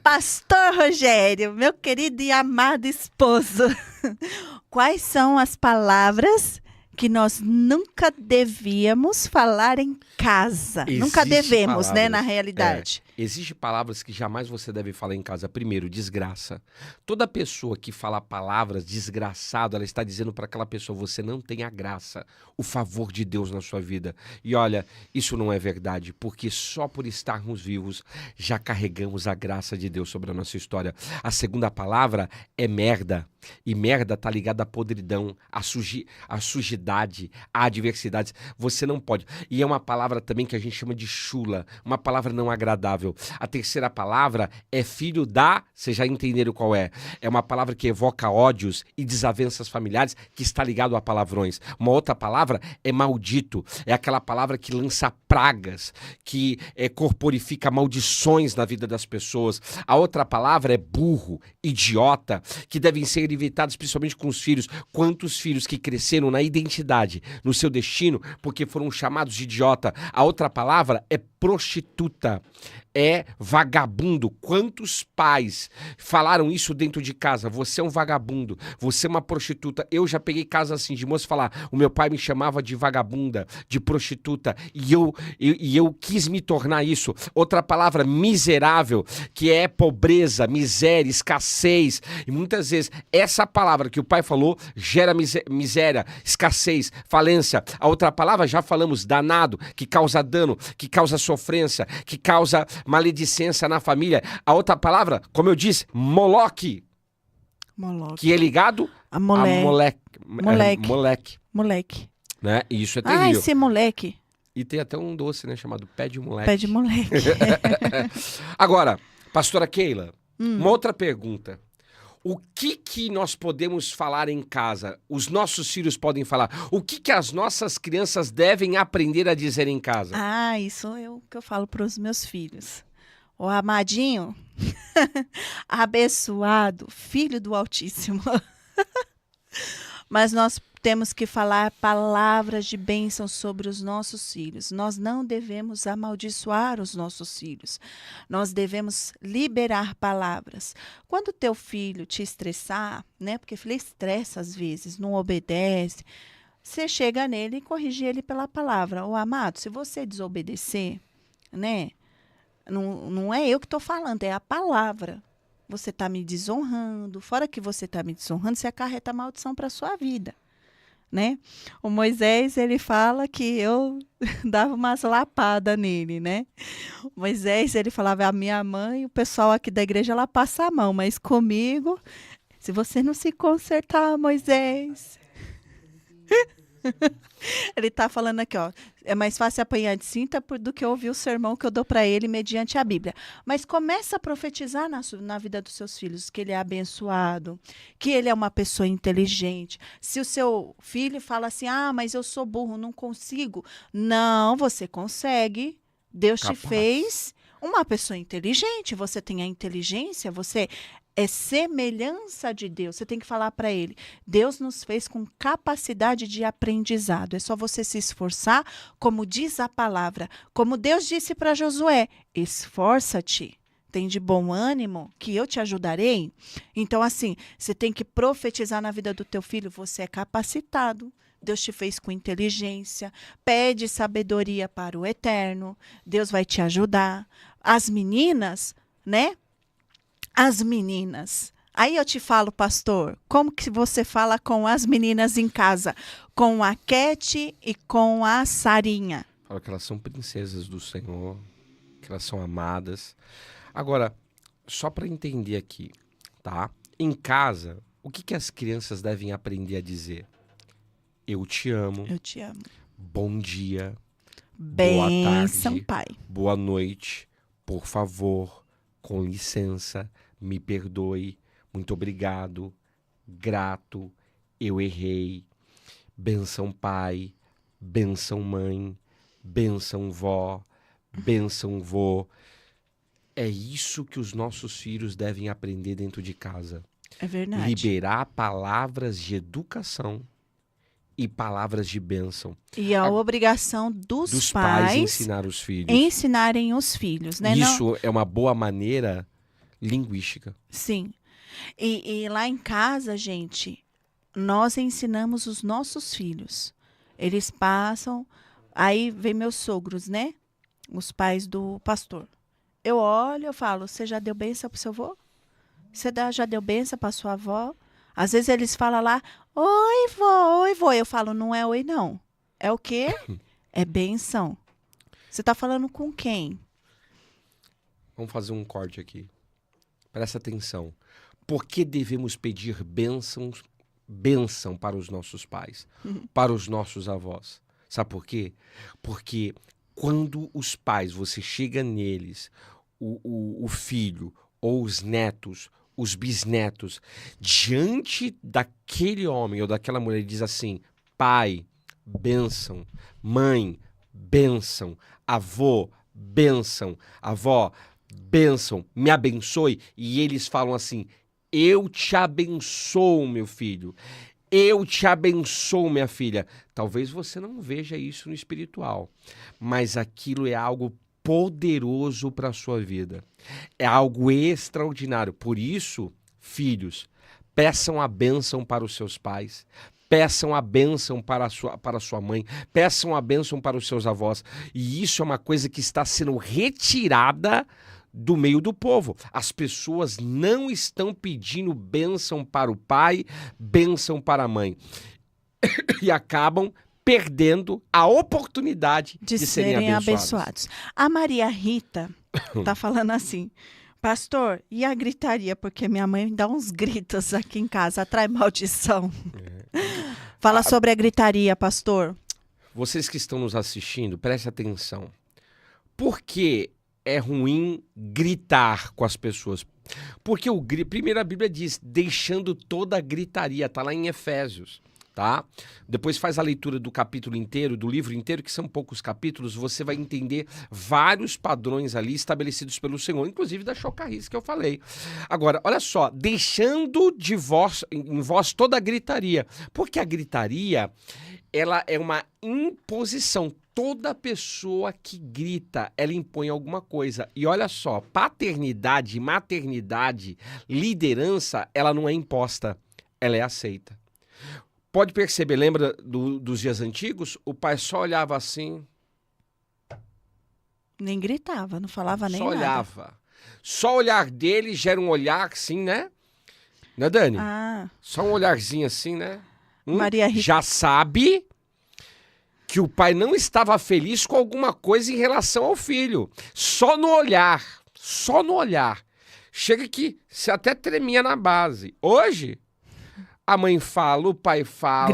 [SPEAKER 1] Pastor Rogério, meu querido e amado esposo, quais são as palavras que nós nunca devíamos falar em casa. Nunca
[SPEAKER 2] Existe
[SPEAKER 1] devemos, né, na
[SPEAKER 2] palavras,
[SPEAKER 1] realidade.
[SPEAKER 2] Existem palavras que jamais você deve falar em casa. Primeiro, desgraça. Toda pessoa que fala palavras desgraçado, ela está dizendo para aquela pessoa, você não tem a graça, o favor de Deus na sua vida. E olha, isso não é verdade, porque só por estarmos vivos já carregamos a graça de Deus sobre a nossa história. A segunda palavra é merda. E merda tá ligada à podridão, à sujidade, à adversidade. Você não pode. E é uma palavra também que a gente chama de chula, uma palavra não agradável. A terceira palavra é filho da... Vocês já entenderam qual é? É uma palavra que evoca ódios e desavenças familiares que está ligado a palavrões. Uma outra palavra é maldito. É aquela palavra que lança pragas, que corporifica maldições na vida das pessoas. A outra palavra é burro, idiota, que devem ser evitados principalmente com os filhos. Quantos filhos que cresceram na identidade, no seu destino, porque foram chamados de idiota. A outra palavra é prostituta, é vagabundo. Quantos pais falaram isso dentro de casa? Você é um vagabundo, você é uma prostituta. Eu já peguei casa assim, de moço falar, o meu pai me chamava de vagabunda, de prostituta, e eu quis me tornar isso. Outra palavra, miserável, que é pobreza, miséria, escassez. E muitas vezes essa palavra que o pai falou gera miséria, escassez, falência. A outra palavra, já falamos, danado, que causa dano, que causa sofrência, que causa maledicência na família. A outra palavra, como eu disse, Moloque, que é ligado
[SPEAKER 1] a moleque.
[SPEAKER 2] Moleque. Né? E isso é
[SPEAKER 1] Ah,
[SPEAKER 2] terrível.
[SPEAKER 1] esse moleque.
[SPEAKER 2] E tem até um doce, né, chamado pé de moleque.
[SPEAKER 1] Pé de moleque.
[SPEAKER 2] Agora, pastora Keila, uma outra pergunta. O que nós podemos falar em casa? Os nossos filhos podem falar. O que as nossas crianças devem aprender a dizer em casa?
[SPEAKER 1] Ah, isso é o que eu falo para os meus filhos. O amadinho, abençoado, filho do Altíssimo. Mas nós temos que falar palavras de bênção sobre os nossos filhos. Nós não devemos amaldiçoar os nossos filhos. Nós devemos liberar palavras. Quando teu filho te estressar, né? Porque filho estressa às vezes, não obedece. Você chega nele e corrige ele pela palavra. Ô, amado, se você desobedecer, né? Não é eu que estou falando, é a palavra. Você está me desonrando. Fora que você está me desonrando, você acarreta maldição para a sua vida. Né? O Moisés, ele fala que eu dava umas lapadas nele, né? O Moisés, ele falava, a minha mãe, o pessoal aqui da igreja, ela passa a mão, mas comigo, se você não se consertar, Moisés... Ele está falando aqui, ó, é mais fácil apanhar de cinta do que ouvir o sermão que eu dou para ele mediante a Bíblia. Mas começa a profetizar na vida dos seus filhos que ele é abençoado, que ele é uma pessoa inteligente. Se o seu filho fala assim, ah, mas eu sou burro, não consigo. Não, você consegue. Deus te fez uma pessoa inteligente. Você tem a inteligência, você é semelhança de Deus. Você tem que falar para ele. Deus nos fez com capacidade de aprendizado. É só você se esforçar, como diz a palavra. Como Deus disse para Josué, esforça-te. Tem de bom ânimo, que eu te ajudarei. Então, assim, você tem que profetizar na vida do teu filho. Você é capacitado. Deus te fez com inteligência. Pede sabedoria para o eterno. Deus vai te ajudar. As meninas, né? As meninas. Aí eu te falo, pastor, como que você fala com as meninas em casa? Com a Cat e com a Sarinha.
[SPEAKER 2] Fala que elas são princesas do Senhor, que elas são amadas. Agora, só para entender aqui, tá? Em casa, o que as crianças devem aprender a dizer? Eu te amo.
[SPEAKER 1] Eu te amo.
[SPEAKER 2] Bom dia.
[SPEAKER 1] Bênção,
[SPEAKER 2] boa tarde.
[SPEAKER 1] pai.
[SPEAKER 2] Boa noite. Por favor, com licença. Me perdoe, muito obrigado, grato, eu errei, benção pai, benção mãe, benção vó, benção vô. É isso que os nossos filhos devem aprender dentro de casa.
[SPEAKER 1] É verdade.
[SPEAKER 2] Liberar palavras de educação e palavras de bênção.
[SPEAKER 1] E a obrigação dos pais
[SPEAKER 2] ensinar os filhos.
[SPEAKER 1] Ensinarem os filhos, né?
[SPEAKER 2] Isso é uma boa maneira linguística.
[SPEAKER 1] Sim. E lá em casa, gente, nós ensinamos os nossos filhos. Eles passam, aí vem meus sogros, né? Os pais do pastor. Eu olho, eu falo, você já deu bênção pro seu avô? Já deu bênção pra sua avó? Às vezes eles falam lá, oi, vó, oi, vô. Eu falo, não é oi, não. É o quê? É bênção. Você tá falando com quem?
[SPEAKER 2] Vamos fazer um corte aqui. Presta atenção. Por que devemos pedir bênção para os nossos pais, para os nossos avós? Sabe por quê? Porque quando os pais, você chega neles, o filho ou os netos, os bisnetos, diante daquele homem ou daquela mulher, ele diz assim, pai, bênção, mãe, bênção, avô, bênção, avó, bênção, me abençoe. E eles falam assim, eu te abençoo, meu filho. Eu te abençoo, minha filha. Talvez você não veja isso no espiritual, mas aquilo é algo poderoso para a sua vida. É algo extraordinário. Por isso, filhos, peçam a bênção para os seus pais. Peçam a bênção para a sua mãe. Peçam a bênção para os seus avós. E isso é uma coisa que está sendo retirada do meio do povo. As pessoas não estão pedindo bênção para o pai, bênção para a mãe. E acabam perdendo a oportunidade de serem abençoados.
[SPEAKER 1] A Maria Rita tá falando assim, pastor, e a gritaria? Porque minha mãe dá uns gritos aqui em casa, atrai maldição. Fala sobre a gritaria, pastor.
[SPEAKER 2] Vocês que estão nos assistindo, prestem atenção. Por que é ruim gritar com as pessoas? Porque primeiro a Bíblia diz, deixando toda a gritaria, tá lá em Efésios, tá? Depois faz a leitura do capítulo inteiro, do livro inteiro, que são poucos capítulos, você vai entender vários padrões ali estabelecidos pelo Senhor, inclusive da chocarrice que eu falei. Agora, olha só, deixando em vós toda a gritaria, porque a gritaria, ela é uma imposição. Toda pessoa que grita, ela impõe alguma coisa. E olha só, paternidade, maternidade, liderança, ela não é imposta, ela é aceita. Pode perceber, lembra dos dias antigos? O pai só olhava assim.
[SPEAKER 1] Nem gritava, não falava nem
[SPEAKER 2] só
[SPEAKER 1] nada.
[SPEAKER 2] Só olhava. Só o olhar dele gera um olhar assim, né? Né, Dani? Só um olharzinho assim, né?
[SPEAKER 1] Maria Rita
[SPEAKER 2] já sabe que o pai não estava feliz com alguma coisa em relação ao filho. Só no olhar. Só no olhar. Chega que você até tremia na base. Hoje, a mãe fala, o pai fala,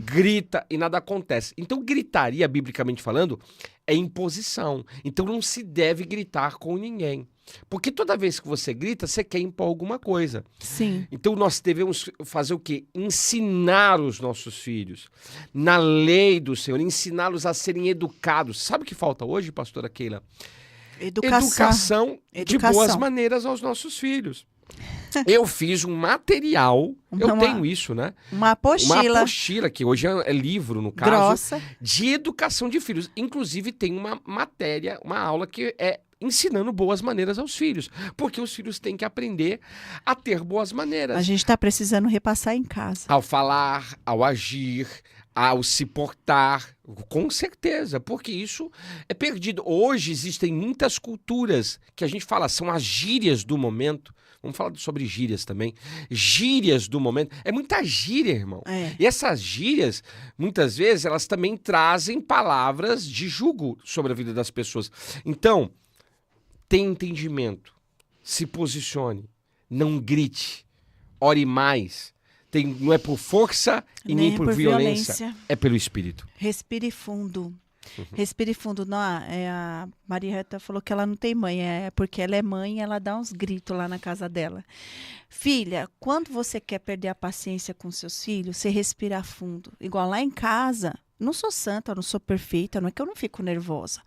[SPEAKER 2] grita e nada acontece. Então, gritaria, biblicamente falando, é imposição. Então, não se deve gritar com ninguém. Porque toda vez que você grita, você quer impor alguma coisa.
[SPEAKER 1] Sim.
[SPEAKER 2] Então, nós devemos fazer o quê? Ensinar os nossos filhos na lei do Senhor, ensiná-los a serem educados. Sabe o que falta hoje, pastora Keila? Educação de boas maneiras aos nossos filhos. Eu fiz um material, eu tenho isso, né?
[SPEAKER 1] Uma apostila,
[SPEAKER 2] que hoje é livro, no caso,
[SPEAKER 1] grossa,
[SPEAKER 2] de educação de filhos. Inclusive, tem uma matéria, uma aula que é ensinando boas maneiras aos filhos. Porque os filhos têm que aprender a ter boas maneiras.
[SPEAKER 1] A gente está precisando repassar em casa.
[SPEAKER 2] Ao falar, ao agir, ao se portar, com certeza, porque isso é perdido. Hoje existem muitas culturas que a gente fala, são as gírias do momento. Vamos falar sobre gírias também. Gírias do momento. É muita gíria, irmão. E essas gírias, muitas vezes, elas também trazem palavras de julgo sobre a vida das pessoas. Então, tenha entendimento. Se posicione. Não grite. Ore mais. Não é por força e nem por violência. É pelo Espírito.
[SPEAKER 1] Respire fundo. Respire fundo. Não, a Maria Rita falou que ela não tem mãe. É porque ela é mãe e ela dá uns gritos lá na casa dela. Filha, quando você quer perder a paciência com seus filhos, você respira fundo. Igual lá em casa, não sou santa, não sou perfeita, não é que eu não fico nervosa.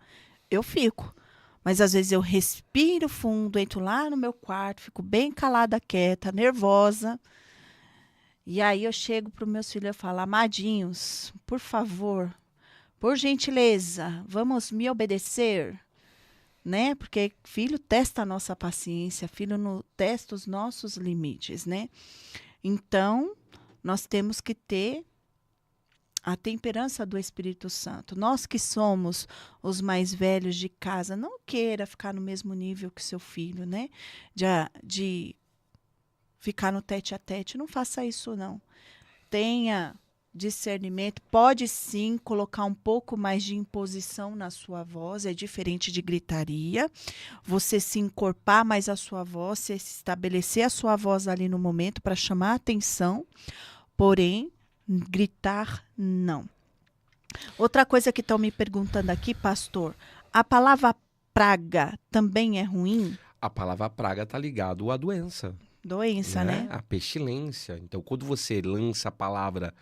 [SPEAKER 1] Eu fico. Mas às vezes eu respiro fundo, entro lá no meu quarto, fico bem calada, quieta, nervosa. E aí eu chego para os meus filhos e falo, amadinhos, por favor, por gentileza, vamos me obedecer, né? Porque filho testa a nossa paciência, filho testa os nossos limites, né? Então, nós temos que ter a temperança do Espírito Santo. Nós que somos os mais velhos de casa, não queira ficar no mesmo nível que seu filho, né? De ficar no tete a tete. Não faça isso, não. Tenha discernimento. Pode sim colocar um pouco mais de imposição na sua voz, é diferente de gritaria. Você se encorpar mais a sua voz, se estabelecer a sua voz ali no momento para chamar a atenção, porém, gritar, não. Outra coisa que estão me perguntando aqui, pastor, a palavra praga também é ruim?
[SPEAKER 2] A palavra praga está ligado à doença.
[SPEAKER 1] Doença, né?
[SPEAKER 2] A pestilência. Então, quando você lança a palavra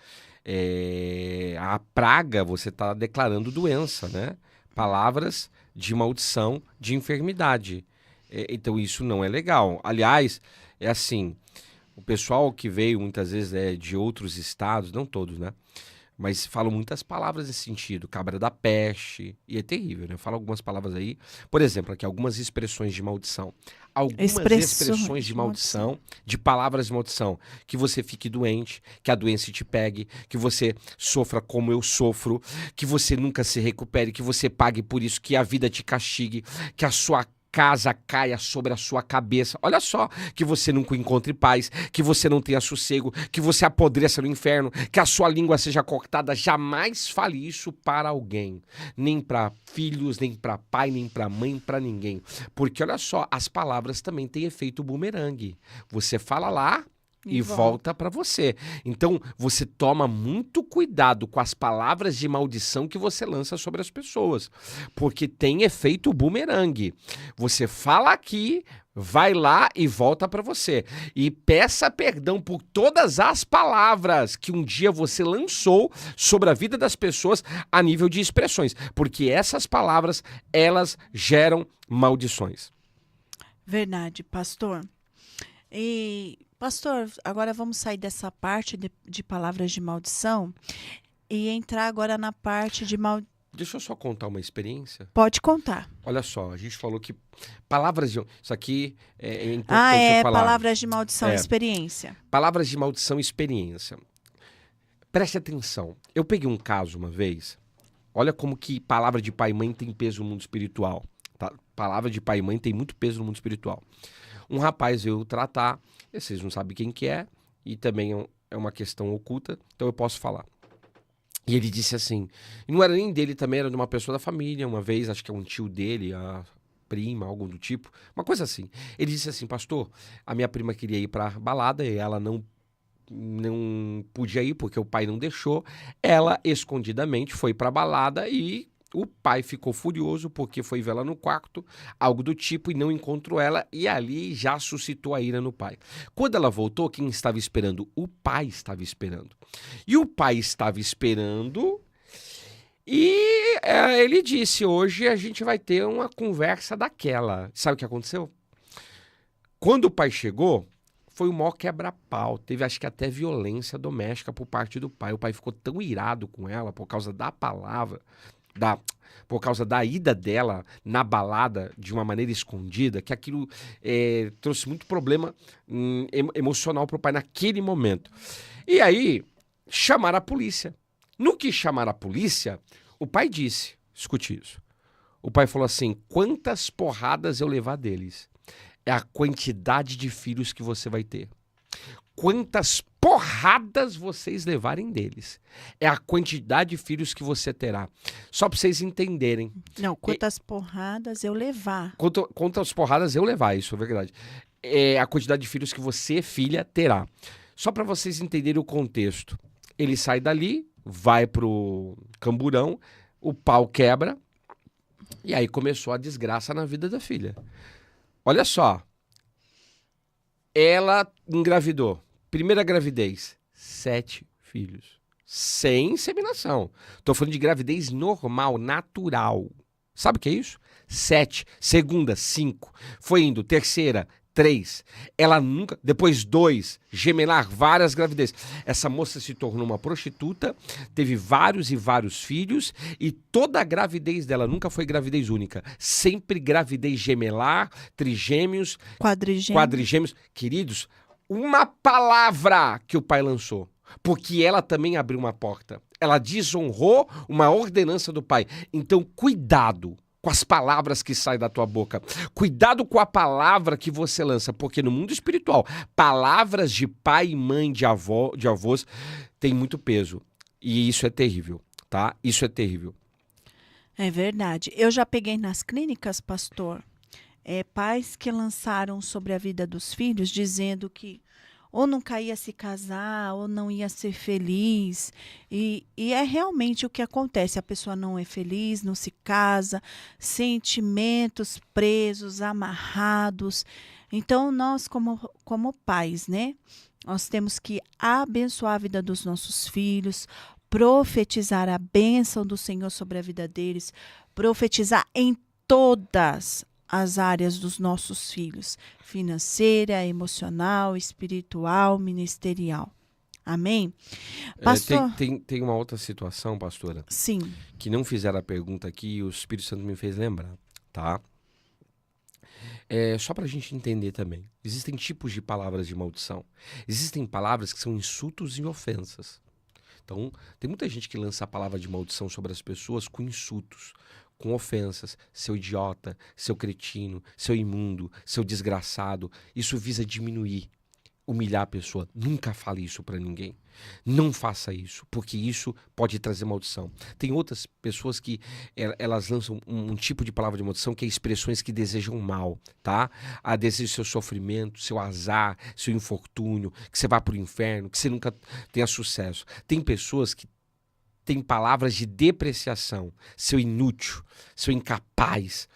[SPEAKER 2] a praga, você está declarando doença, né? Palavras de maldição, de enfermidade. Então, isso não é legal. Aliás, é assim, o pessoal que veio muitas vezes de outros estados, não todos, né? Mas falam muitas palavras nesse sentido, cabra da peste, e é terrível, né? Fala algumas palavras aí. Por exemplo, aqui, algumas expressões de maldição. Algumas expressões de maldição, de palavras de maldição. Que você fique doente, que a doença te pegue, que você sofra como eu sofro, que você nunca se recupere, que você pague por isso, que a vida te castigue, que a sua casa caia sobre a sua cabeça. Olha só, que você nunca encontre paz, que você não tenha sossego, que você apodreça no inferno, que a sua língua seja cortada. Jamais fale isso para alguém, nem para filhos, nem para pai, nem para mãe, para ninguém. Porque olha só, as palavras também têm efeito bumerangue. Você fala lá e volta para você. Então, você toma muito cuidado com as palavras de maldição que você lança sobre as pessoas, porque tem efeito bumerangue. Você fala aqui, vai lá e volta para você. E peça perdão por todas as palavras que um dia você lançou sobre a vida das pessoas a nível de expressões, porque essas palavras, elas geram maldições.
[SPEAKER 1] Verdade, pastor. E, pastor, agora vamos sair dessa parte de palavras de maldição e entrar agora na parte de maldição.
[SPEAKER 2] Deixa eu só contar uma experiência.
[SPEAKER 1] Pode contar.
[SPEAKER 2] Olha só, a gente falou que palavras de... Isso aqui é importante eu falar.
[SPEAKER 1] Palavras de maldição, experiência.
[SPEAKER 2] Palavras de maldição, experiência. Preste atenção. Eu peguei um caso uma vez. Olha como que palavra de pai e mãe tem peso no mundo espiritual. Tá? Palavra de pai e mãe tem muito peso no mundo espiritual. Um rapaz veio tratar, vocês não sabem quem que é, e também é uma questão oculta, então eu posso falar. E ele disse assim, e não era nem dele também, era de uma pessoa da família, uma vez, acho que é um tio dele, a prima, algo do tipo, uma coisa assim. Ele disse assim, pastor, a minha prima queria ir pra balada e ela não podia ir porque o pai não deixou. Ela, escondidamente, foi pra balada e o pai ficou furioso porque foi ver ela no quarto, algo do tipo, e não encontrou ela, e ali já suscitou a ira no pai. Quando ela voltou, quem estava esperando? O pai estava esperando. E o pai estava esperando, e ele disse, hoje a gente vai ter uma conversa daquela. Sabe o que aconteceu? Quando o pai chegou, foi o maior quebra-pau. Teve, acho que até violência doméstica por parte do pai. O pai ficou tão irado com ela por causa da palavra, por causa da ida dela na balada de uma maneira escondida, que aquilo trouxe muito problema emocional pro pai naquele momento. E aí, chamaram a polícia. No que chamaram a polícia, o pai disse, escute isso, o pai falou assim, quantas porradas eu levar deles? É a quantidade de filhos que você vai ter. Quantas porradas vocês levarem deles. É a quantidade de filhos que você terá. Só para vocês entenderem.
[SPEAKER 1] Não, quantas porradas eu levar.
[SPEAKER 2] Quantas porradas eu levar, isso é verdade. É a quantidade de filhos que você, filha, terá. Só para vocês entenderem o contexto. Ele sai dali, vai pro camburão, o pau quebra, e aí começou a desgraça na vida da filha. Olha só. Ela engravidou. Primeira gravidez, 7 filhos. Sem inseminação. Tô falando de gravidez normal, natural. Sabe o que é isso? 7. Segunda, 5. Foi indo. Terceira, 3. Ela nunca... Depois 2. Gemelar, várias gravidezes. Essa moça se tornou uma prostituta, teve vários e vários filhos, e toda a gravidez dela nunca foi gravidez única. Sempre gravidez gemelar, trigêmeos, quadrigêmeos. Queridos, uma palavra que o pai lançou, porque ela também abriu uma porta. Ela desonrou uma ordenança do pai. Então, cuidado com as palavras que saem da tua boca. Cuidado com a palavra que você lança, porque no mundo espiritual, palavras de pai e mãe, de avós, têm muito peso. E isso é terrível, tá? Isso é terrível.
[SPEAKER 1] É verdade. Eu já peguei nas clínicas, pastor, pais que lançaram sobre a vida dos filhos, dizendo que ou nunca ia se casar, ou não ia ser feliz. E é realmente o que acontece. A pessoa não é feliz, não se casa, sentimentos presos, amarrados. Então, nós, como pais, né? Nós temos que abençoar a vida dos nossos filhos, profetizar a bênção do Senhor sobre a vida deles, profetizar em todas as áreas dos nossos filhos, financeira, emocional, espiritual, ministerial. Amém? Pastor?
[SPEAKER 2] Tem uma outra situação, pastora,
[SPEAKER 1] Sim.
[SPEAKER 2] que não fizeram a pergunta aqui e o Espírito Santo me fez lembrar, tá? Só para a gente entender também. Existem tipos de palavras de maldição. Existem palavras que são insultos e ofensas. Então, tem muita gente que lança a palavra de maldição sobre as pessoas com insultos, com ofensas. Seu idiota, seu cretino, seu imundo, seu desgraçado. Isso visa diminuir, humilhar a pessoa. Nunca fale isso para ninguém. Não faça isso, porque isso pode trazer maldição. Tem outras pessoas que elas lançam um tipo de palavra de maldição que é expressões que desejam mal, tá? Deseja seu sofrimento, seu azar, seu infortúnio, que você vá para o inferno, que você nunca tenha sucesso. Tem pessoas que têm palavras de depreciação, seu inútil, seu incapaz,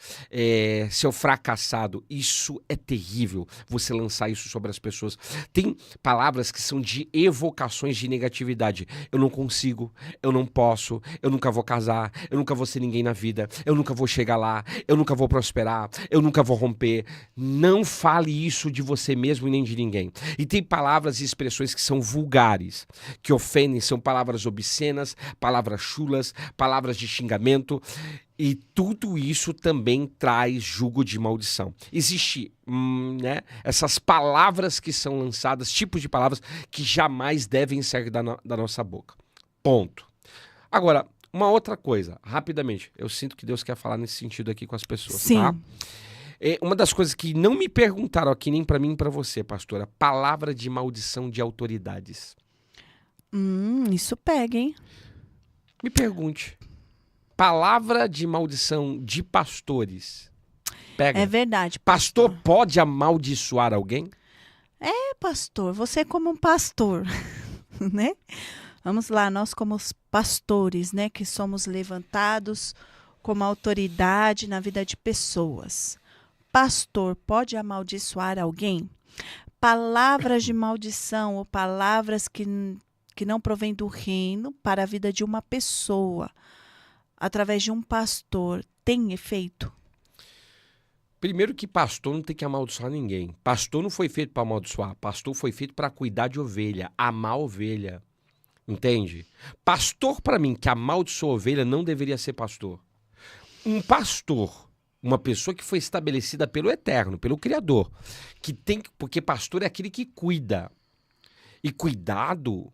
[SPEAKER 2] seu fracassado. Isso é terrível, você lançar isso sobre as pessoas. Tem palavras que são de evocações de negatividade. Eu não consigo, eu não posso, eu nunca vou casar, eu nunca vou ser ninguém na vida, eu nunca vou chegar lá, eu nunca vou prosperar, eu nunca vou romper. Não fale isso de você mesmo e nem de ninguém. E tem palavras e expressões que são vulgares, que ofendem, são palavras obscenas, palavras chulas, palavras de xingamento. E tudo isso também traz jugo de maldição. Existe essas palavras que são lançadas, tipos de palavras que jamais devem sair da nossa boca. Ponto. Agora, uma outra coisa, rapidamente. Eu sinto que Deus quer falar nesse sentido aqui com as pessoas,
[SPEAKER 1] Sim.
[SPEAKER 2] tá? Uma das coisas que não me perguntaram aqui, nem para mim nem para você, pastora, palavra de maldição de autoridades.
[SPEAKER 1] Isso pega, hein?
[SPEAKER 2] Me pergunte. Palavra de maldição de pastores. Pega.
[SPEAKER 1] É verdade.
[SPEAKER 2] Pastor pode amaldiçoar alguém?
[SPEAKER 1] Pastor, você como um pastor, né? Vamos lá, nós como os pastores, né? Que somos levantados como autoridade na vida de pessoas. Pastor pode amaldiçoar alguém? Palavras de maldição ou palavras que não provêm do reino para a vida de uma pessoa, através de um pastor, tem efeito?
[SPEAKER 2] Primeiro que pastor não tem que amaldiçoar ninguém. Pastor não foi feito para amaldiçoar. Pastor foi feito para cuidar de ovelha, amar ovelha. Entende? Pastor, para mim, que amaldiçoa ovelha, não deveria ser pastor. Um pastor, uma pessoa que foi estabelecida pelo Eterno, pelo Criador, porque pastor é aquele que cuida. E cuidado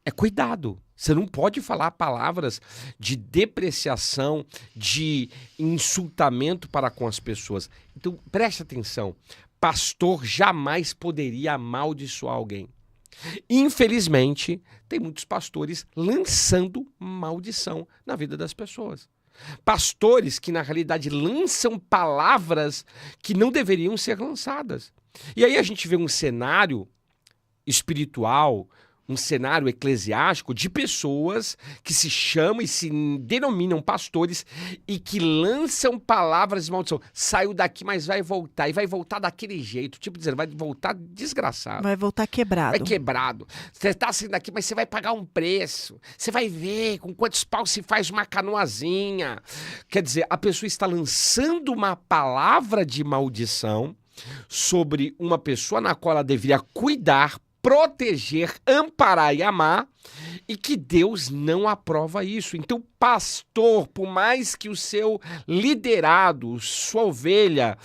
[SPEAKER 2] é cuidado. Você não pode falar palavras de depreciação, de insultamento para com as pessoas. Então, preste atenção. Pastor jamais poderia amaldiçoar alguém. Infelizmente, tem muitos pastores lançando maldição na vida das pessoas. Pastores que, na realidade, lançam palavras que não deveriam ser lançadas. E aí a gente vê um cenário espiritual, um cenário eclesiástico de pessoas que se chamam e se denominam pastores e que lançam palavras de maldição. Saiu daqui, mas vai voltar. E vai voltar daquele jeito. Tipo dizendo, vai voltar desgraçado.
[SPEAKER 1] Vai voltar quebrado.
[SPEAKER 2] Vai quebrado. Você está saindo daqui, mas você vai pagar um preço. Você vai ver com quantos paus se faz uma canoazinha. Quer dizer, a pessoa está lançando uma palavra de maldição sobre uma pessoa na qual ela deveria cuidar, proteger, amparar e amar, e que Deus não aprova isso. Então, pastor, por mais que o seu liderado, sua ovelha,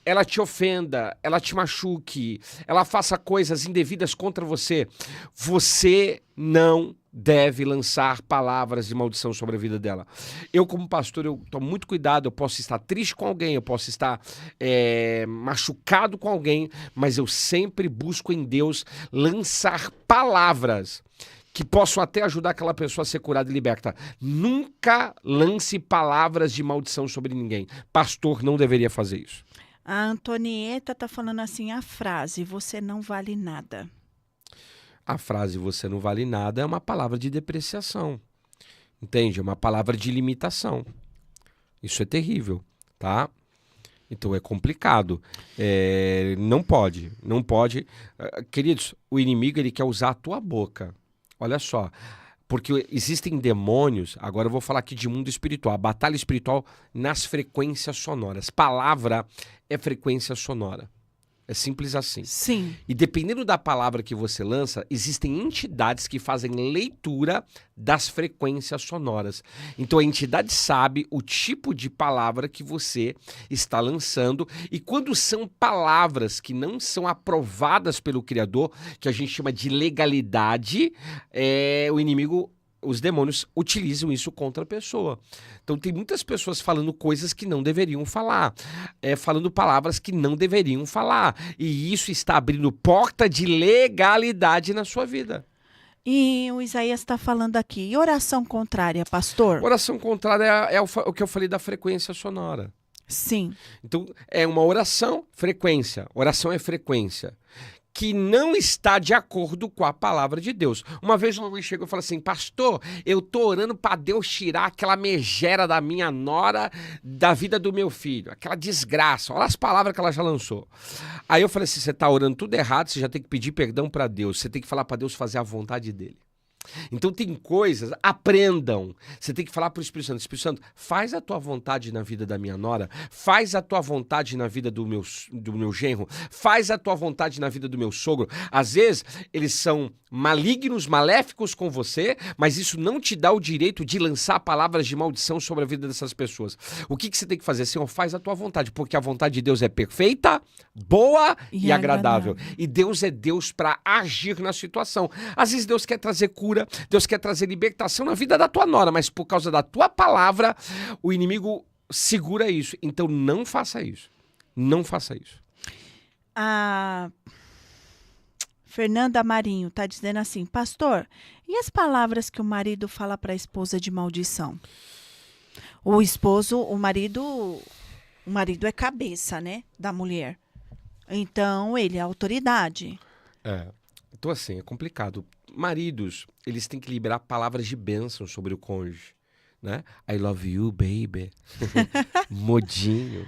[SPEAKER 2] ela te ofenda, ela te machuque, ela faça coisas indevidas contra você, você não deve lançar palavras de maldição sobre a vida dela. Eu, como pastor, eu tomo muito cuidado, eu posso estar triste com alguém, eu posso estar machucado com alguém, mas eu sempre busco em Deus lançar palavras que possam até ajudar aquela pessoa a ser curada e liberta. Nunca lance palavras de maldição sobre ninguém. Pastor não deveria fazer isso.
[SPEAKER 1] A Antonieta está falando assim, a frase, você não vale nada.
[SPEAKER 2] A frase "você não vale nada" é uma palavra de depreciação, entende? É uma palavra de limitação. Isso é terrível, tá? Então é complicado. Não pode. Queridos, o inimigo ele quer usar a tua boca. Olha só, porque existem demônios, agora eu vou falar aqui de mundo espiritual, a batalha espiritual nas frequências sonoras. Palavra é frequência sonora. É simples assim.
[SPEAKER 1] Sim.
[SPEAKER 2] E dependendo da palavra que você lança, existem entidades que fazem leitura das frequências sonoras. Então a entidade sabe o tipo de palavra que você está lançando. E quando são palavras que não são aprovadas pelo Criador, que a gente chama de legalidade, o inimigo... Os demônios utilizam isso contra a pessoa. Então tem muitas pessoas falando coisas que não deveriam falar, falando palavras que não deveriam falar. E isso está abrindo porta de legalidade na sua vida.
[SPEAKER 1] E o Isaías está falando aqui. E oração contrária, pastor?
[SPEAKER 2] Oração contrária é o que eu falei da frequência sonora.
[SPEAKER 1] Sim.
[SPEAKER 2] Então é uma oração, frequência. Oração é frequência. Que não está de acordo com a palavra de Deus. Uma vez um homem chegou e falou assim: pastor, eu tô orando para Deus tirar aquela megera da minha nora da vida do meu filho, aquela desgraça. Olha as palavras que ela já lançou. Aí eu falei assim: você tá orando tudo errado, você já tem que pedir perdão para Deus, você tem que falar para Deus fazer a vontade dele. Então tem coisas, aprendam. Você tem que falar para o Espírito Santo: Espírito Santo, faz a tua vontade na vida da minha nora, faz a tua vontade na vida do meu genro, faz a tua vontade na vida do meu sogro. Às vezes eles são malignos, maléficos com você, mas isso não te dá o direito de lançar palavras de maldição sobre a vida dessas pessoas. O que você tem que fazer? Senhor, faz a tua vontade, porque a vontade de Deus é perfeita, boa e agradável. E Deus é Deus para agir na situação. Às vezes Deus quer trazer cura, Deus quer trazer libertação na vida da tua nora, mas por causa da tua palavra, o inimigo segura isso. Então não faça isso. Não faça isso.
[SPEAKER 1] A Fernanda Marinho está dizendo assim: pastor, e as palavras que o marido fala para a esposa de maldição? O marido é cabeça, né, da mulher. Então ele é autoridade.
[SPEAKER 2] Então assim, é complicado. Maridos, eles têm que liberar palavras de bênção sobre o cônjuge, né? I love you, baby. Modinho.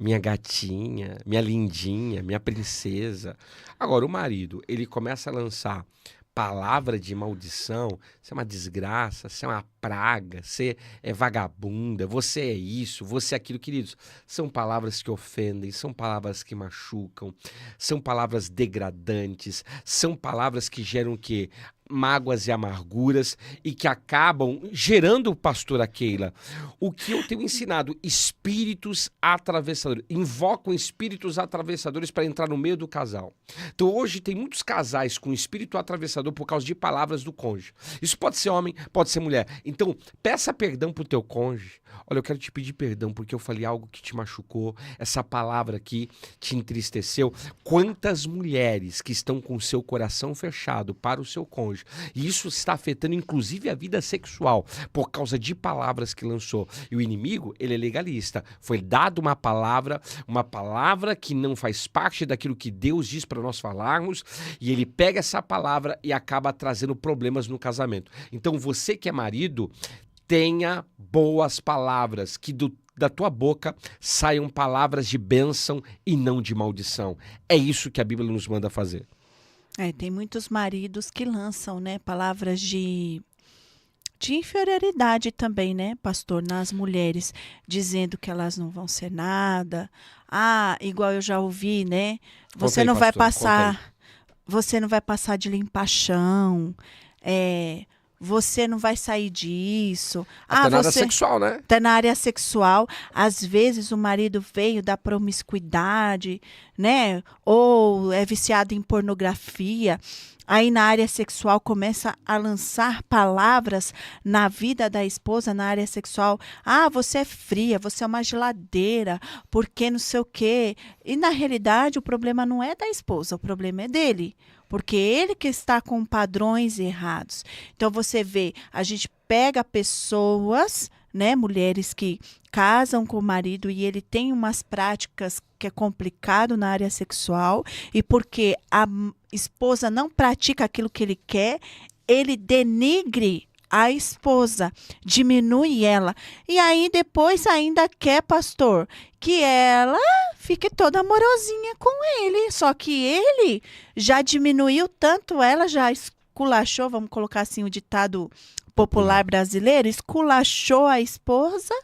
[SPEAKER 2] Minha gatinha, minha lindinha, minha princesa. Agora, o marido, ele começa a lançar palavra de maldição. Você é uma desgraça, você é uma praga, você é vagabunda, você é isso, você é aquilo. Queridos, são palavras que ofendem, são palavras que machucam, são palavras degradantes, são palavras que geram o quê? Mágoas e amarguras e que acabam gerando, pastora Keila, o que eu tenho ensinado: espíritos atravessadores. Invocam espíritos atravessadores para entrar no meio do casal. Então hoje tem muitos casais com espírito atravessador por causa de palavras do cônjuge. Isso pode ser homem, pode ser mulher. Então peça perdão pro teu cônjuge. Olha, eu quero te pedir perdão porque eu falei algo que te machucou, essa palavra aqui te entristeceu. Quantas mulheres que estão com o seu coração fechado para o seu cônjuge, e isso está afetando inclusive a vida sexual por causa de palavras que lançou. E o inimigo, ele é legalista. Foi dado uma palavra que não faz parte daquilo que Deus diz para nós falarmos, e ele pega essa palavra e acaba trazendo problemas no casamento. Então você que é marido, tenha boas palavras, que da tua boca saiam palavras de bênção e não de maldição. É isso que a Bíblia nos manda fazer.
[SPEAKER 1] Tem muitos maridos que lançam, né, palavras de inferioridade também, né, pastor, nas mulheres, dizendo que elas não vão ser nada. Igual eu já ouvi, né? Você não vai passar de limpachão. você não vai sair disso.
[SPEAKER 2] Até na área
[SPEAKER 1] Você
[SPEAKER 2] sexual, né?
[SPEAKER 1] tá na área sexual. Às vezes o marido veio da promiscuidade, né? Ou é viciado em pornografia. Aí na área sexual começa a lançar palavras na vida da esposa na área sexual. Você é fria, você é uma geladeira, porque não sei o quê. E na realidade o problema não é da esposa, o problema é dele. Porque ele que está com padrões errados. Então você vê, a gente pega pessoas, né, mulheres que casam com o marido e ele tem umas práticas que é complicado na área sexual e porque a esposa não pratica aquilo que ele quer, ele denigre a esposa, diminui ela. E aí depois ainda quer, pastor, que ela fique toda amorosinha com ele. Só que ele já diminuiu tanto ela, já esculachou, vamos colocar assim o ditado popular brasileiro, esculachou a esposa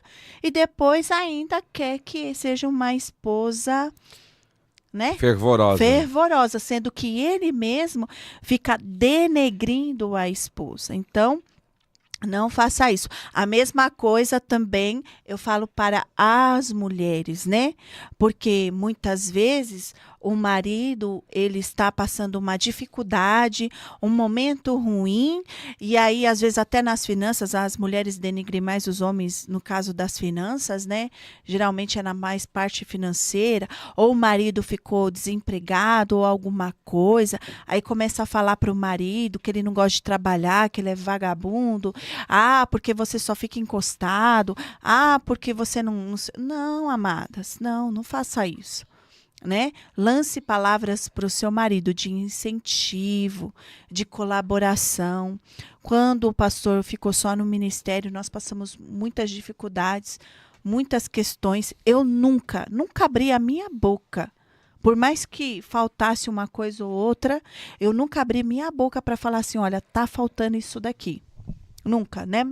[SPEAKER 1] e depois ainda quer que seja uma esposa, né? Fervorosa, sendo que ele mesmo fica denegrindo a esposa. Então, não faça isso. A mesma coisa também eu falo para as mulheres, né? Porque muitas vezes o marido, ele está passando uma dificuldade, um momento ruim, e aí às vezes até nas finanças as mulheres denigrem mais os homens no caso das finanças, né? Geralmente é na mais parte financeira, ou o marido ficou desempregado ou alguma coisa, aí começa a falar para o marido que ele não gosta de trabalhar, que ele é vagabundo, porque você só fica encostado, porque você não... Não, amadas, não faça isso. Né? Lance palavras para o seu marido de incentivo, de colaboração. Quando o pastor ficou só no ministério, nós passamos muitas dificuldades, muitas questões. Eu nunca abri a minha boca. Por mais que faltasse uma coisa ou outra, eu nunca abri minha boca para falar assim, olha, tá faltando isso daqui. Nunca, né,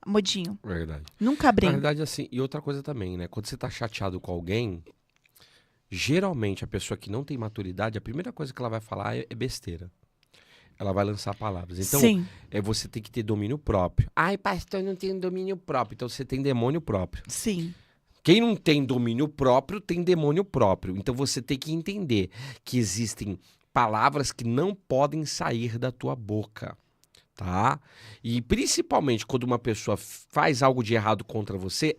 [SPEAKER 1] Modinho?
[SPEAKER 2] Verdade.
[SPEAKER 1] Nunca abri.
[SPEAKER 2] Na verdade, assim, e outra coisa também, né? Quando você tá chateado com alguém, geralmente a pessoa que não tem maturidade, a primeira coisa que ela vai falar é besteira. Ela vai lançar palavras. Então,
[SPEAKER 1] Sim.
[SPEAKER 2] Você tem que ter domínio próprio. Ai, pastor, eu não tenho domínio próprio. Então, você tem demônio próprio.
[SPEAKER 1] Sim.
[SPEAKER 2] Quem não tem domínio próprio, tem demônio próprio. Então, você tem que entender que existem palavras que não podem sair da tua boca. Tá? E principalmente quando uma pessoa faz algo de errado contra você,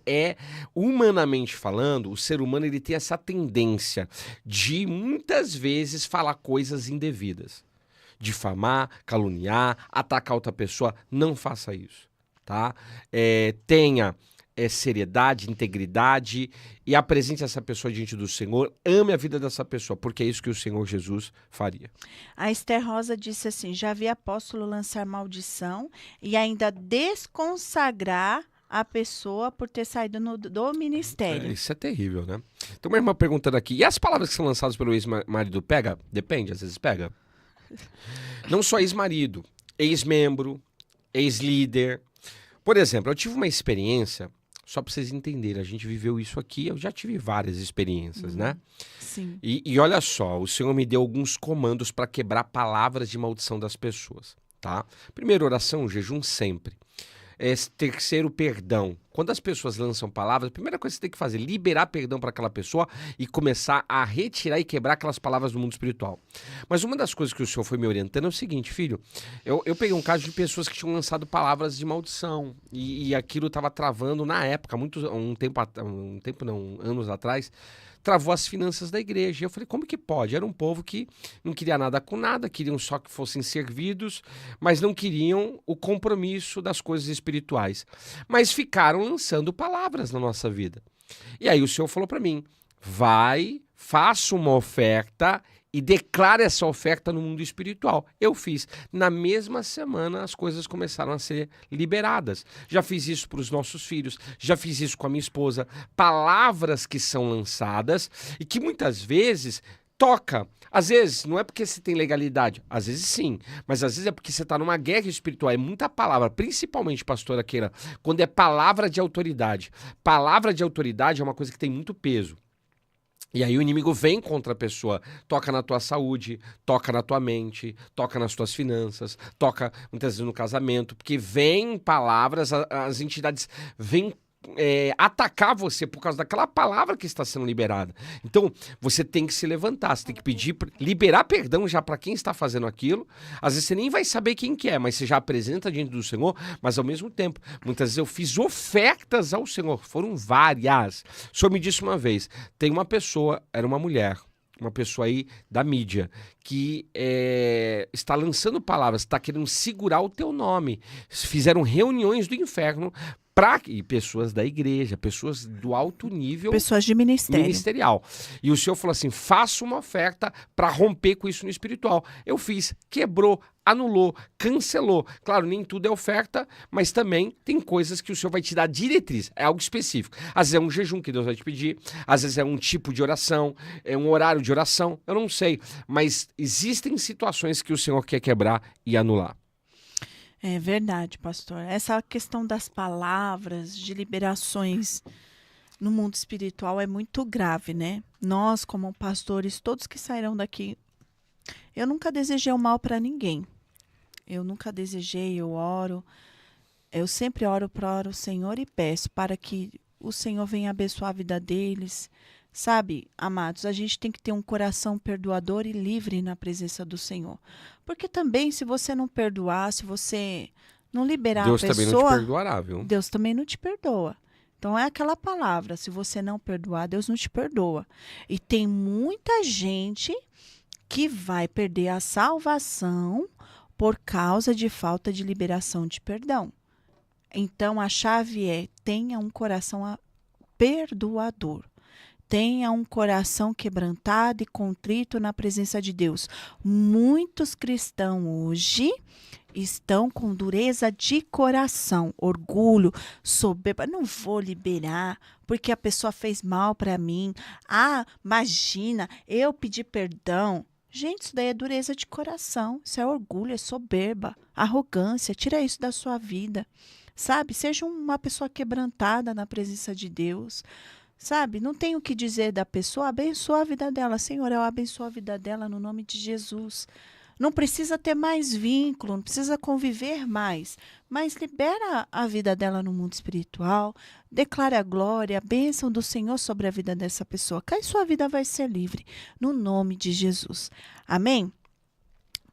[SPEAKER 2] humanamente falando, o ser humano ele tem essa tendência de muitas vezes falar coisas indevidas. Difamar, caluniar, atacar outra pessoa. Não faça isso, tá? Tenha seriedade, integridade e apresente essa pessoa diante do Senhor, ame a vida dessa pessoa, porque é isso que o Senhor Jesus faria.
[SPEAKER 1] A Esther Rosa disse assim, já vi apóstolo lançar maldição e ainda desconsagrar a pessoa por ter saído do ministério.
[SPEAKER 2] Isso é terrível, né? Tem uma irmã perguntando aqui, e as palavras que são lançadas pelo ex-marido pega? Depende, às vezes pega. Não só ex-marido, ex-membro, ex-líder. Por exemplo, eu tive uma experiência... Só para vocês entenderem, a gente viveu isso aqui, eu já tive várias experiências, né?
[SPEAKER 1] Sim.
[SPEAKER 2] E olha só, o Senhor me deu alguns comandos para quebrar palavras de maldição das pessoas, tá? Primeiro, oração, jejum sempre. Terceiro, perdão. Quando as pessoas lançam palavras, a primeira coisa que você tem que fazer é liberar perdão para aquela pessoa e começar a retirar e quebrar aquelas palavras do mundo espiritual. Mas uma das coisas que o Senhor foi me orientando é o seguinte, filho, eu peguei um caso de pessoas que tinham lançado palavras de maldição e aquilo estava travando na época, anos atrás, travou as finanças da igreja. Eu falei, como que pode? Era um povo que não queria nada com nada, queriam só que fossem servidos, mas não queriam o compromisso das coisas espirituais. Mas ficaram lançando palavras na nossa vida. E aí o Senhor falou para mim, faça uma oferta e declara essa oferta no mundo espiritual. Eu fiz. Na mesma semana, as coisas começaram a ser liberadas. Já fiz isso para os nossos filhos, já fiz isso com a minha esposa. Palavras que são lançadas e que muitas vezes toca. Às vezes, não é porque você tem legalidade, às vezes sim, mas às vezes é porque você está numa guerra espiritual. É muita palavra, principalmente, pastora Keila, quando é palavra de autoridade. Palavra de autoridade é uma coisa que tem muito peso. E aí o inimigo vem contra a pessoa, toca na tua saúde, toca na tua mente, toca nas tuas finanças, toca muitas vezes no casamento, porque vem palavras, as entidades vêm atacar você por causa daquela palavra que está sendo liberada. Então, você tem que se levantar, você tem que pedir, liberar perdão já para quem está fazendo aquilo. Às vezes você nem vai saber quem que é, mas você já apresenta diante do Senhor, mas ao mesmo tempo, muitas vezes eu fiz ofertas ao Senhor, foram várias. O Senhor me disse uma vez, tem uma pessoa, era uma mulher, uma pessoa aí da mídia, que está lançando palavras, está querendo segurar o teu nome. Fizeram reuniões do inferno e pessoas da igreja, pessoas do alto nível.
[SPEAKER 1] Pessoas de
[SPEAKER 2] ministerial. E o Senhor falou assim, faça uma oferta para romper com isso no espiritual. Eu fiz, quebrou, anulou, cancelou. Claro, nem tudo é oferta, mas também tem coisas que o Senhor vai te dar diretriz, é algo específico. Às vezes é um jejum que Deus vai te pedir, às vezes é um tipo de oração, é um horário de oração, eu não sei. Mas existem situações que o Senhor quer quebrar e anular.
[SPEAKER 1] É verdade, pastor. Essa questão das palavras, de liberações no mundo espiritual é muito grave, né? Nós, como pastores, todos que sairão daqui, eu nunca desejei o mal para ninguém. Eu nunca desejei, eu oro. Eu sempre oro para o Senhor e peço para que o Senhor venha abençoar a vida deles. Sabe, amados, a gente tem que ter um coração perdoador e livre na presença do Senhor. Porque também, se você não perdoar, se você não liberar
[SPEAKER 2] Deus
[SPEAKER 1] a pessoa...
[SPEAKER 2] Deus também não te perdoará, viu?
[SPEAKER 1] Deus também não te perdoa. Então, é aquela palavra, se você não perdoar, Deus não te perdoa. E tem muita gente que vai perder a salvação por causa de falta de liberação de perdão. Então, a chave é, tenha um coração perdoador. Tenha um coração quebrantado e contrito na presença de Deus. Muitos cristãos hoje estão com dureza de coração, orgulho, soberba. Não vou liberar porque a pessoa fez mal para mim. Ah, imagina, eu pedi perdão. Gente, isso daí é dureza de coração. Isso é orgulho, é soberba, arrogância. Tira isso da sua vida. Sabe? Seja uma pessoa quebrantada na presença de Deus. Sabe, não tem o que dizer da pessoa, abençoa a vida dela. Senhor, eu abençoo a vida dela no nome de Jesus. Não precisa ter mais vínculo, não precisa conviver mais, mas libera a vida dela no mundo espiritual, declara a glória, a bênção do Senhor sobre a vida dessa pessoa. Que a sua vida vai ser livre, no nome de Jesus. Amém?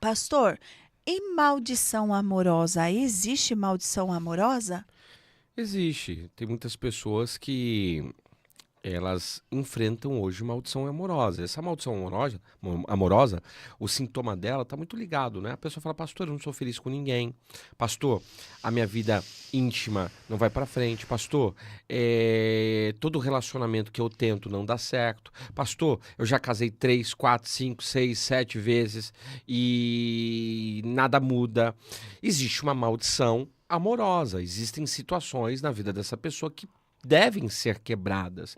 [SPEAKER 1] Pastor, e maldição amorosa? Existe maldição amorosa?
[SPEAKER 2] Existe. Tem muitas pessoas que elas enfrentam hoje maldição amorosa. Essa maldição amorosa, o sintoma dela está muito ligado, né? A pessoa fala, pastor, eu não sou feliz com ninguém. Pastor, a minha vida íntima não vai para frente. Pastor, todo relacionamento que eu tento não dá certo. Pastor, eu já casei 3, 4, 5, 6, 7 vezes e nada muda. Existe uma maldição amorosa. Existem situações na vida dessa pessoa que devem ser quebradas.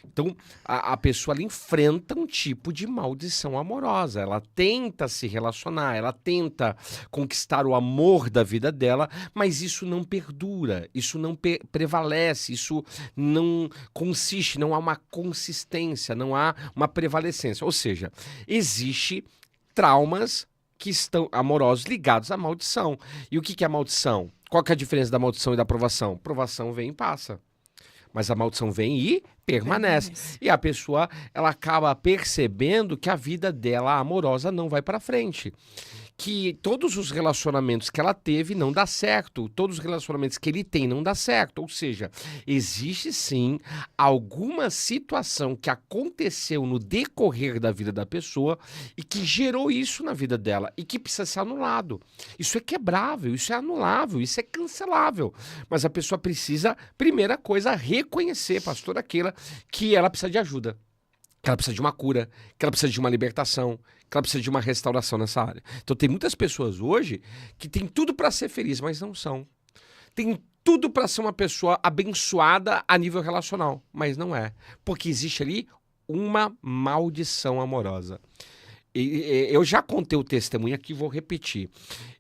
[SPEAKER 2] Então, a pessoa ela enfrenta um tipo de maldição amorosa. Ela tenta se relacionar, ela tenta conquistar o amor da vida dela, mas isso não perdura, isso não prevalece, isso não consiste, não há uma consistência, não há uma prevalecência. Ou seja, existe traumas que estão amorosos ligados à maldição. E o que é a maldição? Qual que é a diferença da maldição e da aprovação? Aprovação vem e passa. Mas a maldição vem e permanece. E a pessoa, ela acaba percebendo que a vida dela amorosa não vai para frente. Que todos os relacionamentos que ela teve não dá certo. Todos os relacionamentos que ele tem não dá certo. Ou seja, existe sim alguma situação que aconteceu no decorrer da vida da pessoa e que gerou isso na vida dela e que precisa ser anulado. Isso é quebrável, isso é anulável, isso é cancelável. Mas a pessoa precisa, primeira coisa, reconhecer, pastor, aquela que ela precisa de ajuda. Que ela precisa de uma cura, que ela precisa de uma libertação, que ela precisa de uma restauração nessa área. Então tem muitas pessoas hoje que têm tudo para ser feliz, mas não são. Tem tudo para ser uma pessoa abençoada a nível relacional, mas não é. Porque existe ali uma maldição amorosa. Eu já contei o testemunho aqui, vou repetir.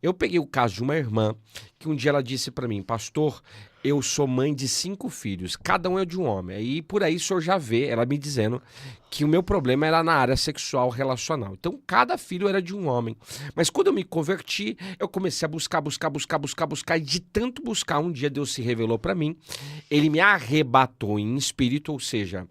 [SPEAKER 2] Eu peguei o caso de uma irmã que um dia ela disse para mim, pastor, eu sou mãe de 5 filhos, cada um é de um homem. Aí por aí o senhor já vê ela me dizendo que o meu problema era na área sexual relacional. Então cada filho era de um homem. Mas quando eu me converti, eu comecei a buscar, e de tanto buscar, um dia Deus se revelou para mim, ele me arrebatou em espírito, ou seja,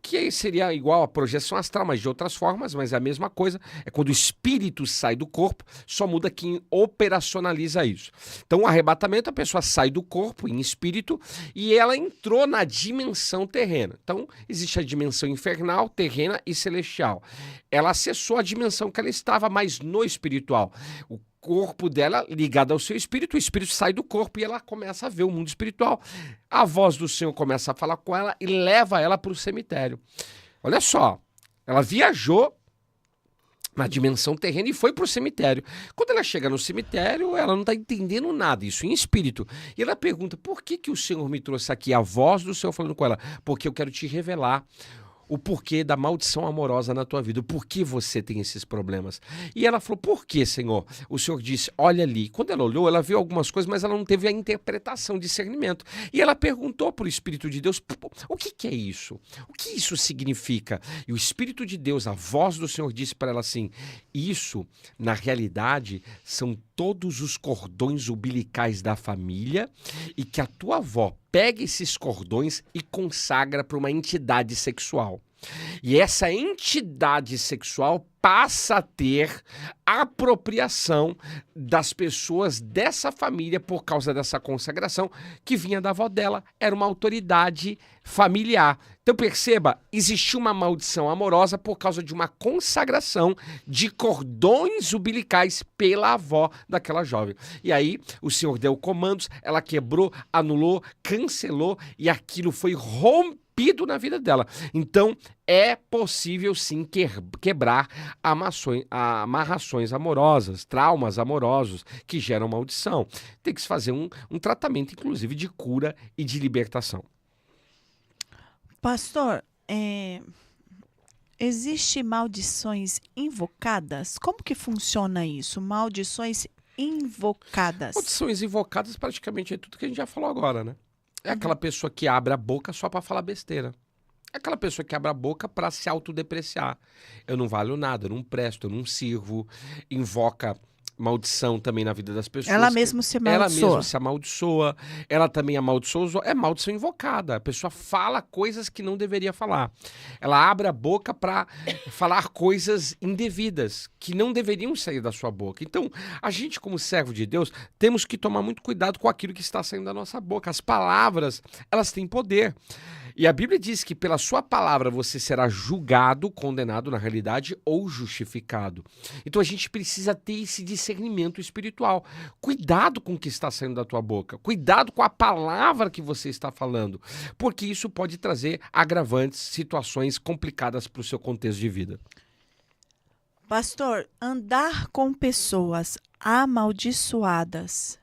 [SPEAKER 2] que aí seria igual a projeção astral, mas de outras formas, mas é a mesma coisa, é quando o espírito sai do corpo, só muda quem operacionaliza isso. Então o arrebatamento, a pessoa sai do corpo em espírito e ela entrou na dimensão terrena. Então existe a dimensão infernal, terrena e celestial. Ela acessou a dimensão que ela estava, mas no espiritual. O corpo dela ligado ao seu espírito, o espírito sai do corpo e ela começa a ver o mundo espiritual. A voz do Senhor começa a falar com ela e leva ela para o cemitério. Olha só, ela viajou na dimensão terrena e foi para o cemitério. Quando ela chega no cemitério, ela não está entendendo nada, isso em espírito. E ela pergunta, por que o Senhor me trouxe aqui? A voz do Senhor falando com ela, porque eu quero te revelar o porquê da maldição amorosa na tua vida, o porquê você tem esses problemas. E ela falou, por que, Senhor? O Senhor disse, olha ali. Quando ela olhou, ela viu algumas coisas, mas ela não teve a interpretação, discernimento. E ela perguntou para o Espírito de Deus, o que é isso? O que isso significa? E o Espírito de Deus, a voz do Senhor, disse para ela assim, isso, na realidade, são todos os cordões umbilicais da família e que a tua avó pega esses cordões e consagra para uma entidade sexual. E essa entidade sexual passa a ter apropriação das pessoas dessa família por causa dessa consagração que vinha da avó dela, era uma autoridade familiar. Então perceba, existiu uma maldição amorosa por causa de uma consagração de cordões umbilicais pela avó daquela jovem. E aí o Senhor deu comandos, ela quebrou, anulou, cancelou e aquilo foi rompido na vida dela. Então, é possível sim quebrar amarrações amorosas, traumas amorosos que geram maldição. Tem que se fazer um tratamento, inclusive, de cura e de libertação.
[SPEAKER 1] Pastor, existe maldições invocadas? Como que funciona isso? Maldições invocadas.
[SPEAKER 2] Maldições invocadas praticamente é tudo que a gente já falou agora, né? É aquela pessoa que abre a boca só para falar besteira. É aquela pessoa que abre a boca para se autodepreciar. Eu não valho nada, eu não presto, eu não sirvo. Invoca maldição também na vida das pessoas.
[SPEAKER 1] Ela mesma se amaldiçoa.
[SPEAKER 2] Ela mesma se amaldiçoa. Ela também amaldiçoa. É maldição invocada. A pessoa fala coisas que não deveria falar. Ela abre a boca para falar coisas indevidas, que não deveriam sair da sua boca. Então, a gente, como servo de Deus, temos que tomar muito cuidado com aquilo que está saindo da nossa boca. As palavras, elas têm poder. E a Bíblia diz que pela sua palavra você será julgado, condenado na realidade ou justificado. Então a gente precisa ter esse discernimento espiritual. Cuidado com o que está saindo da tua boca. Cuidado com a palavra que você está falando. Porque isso pode trazer agravantes, situações complicadas para o seu contexto de vida.
[SPEAKER 1] Pastor, andar com pessoas amaldiçoadas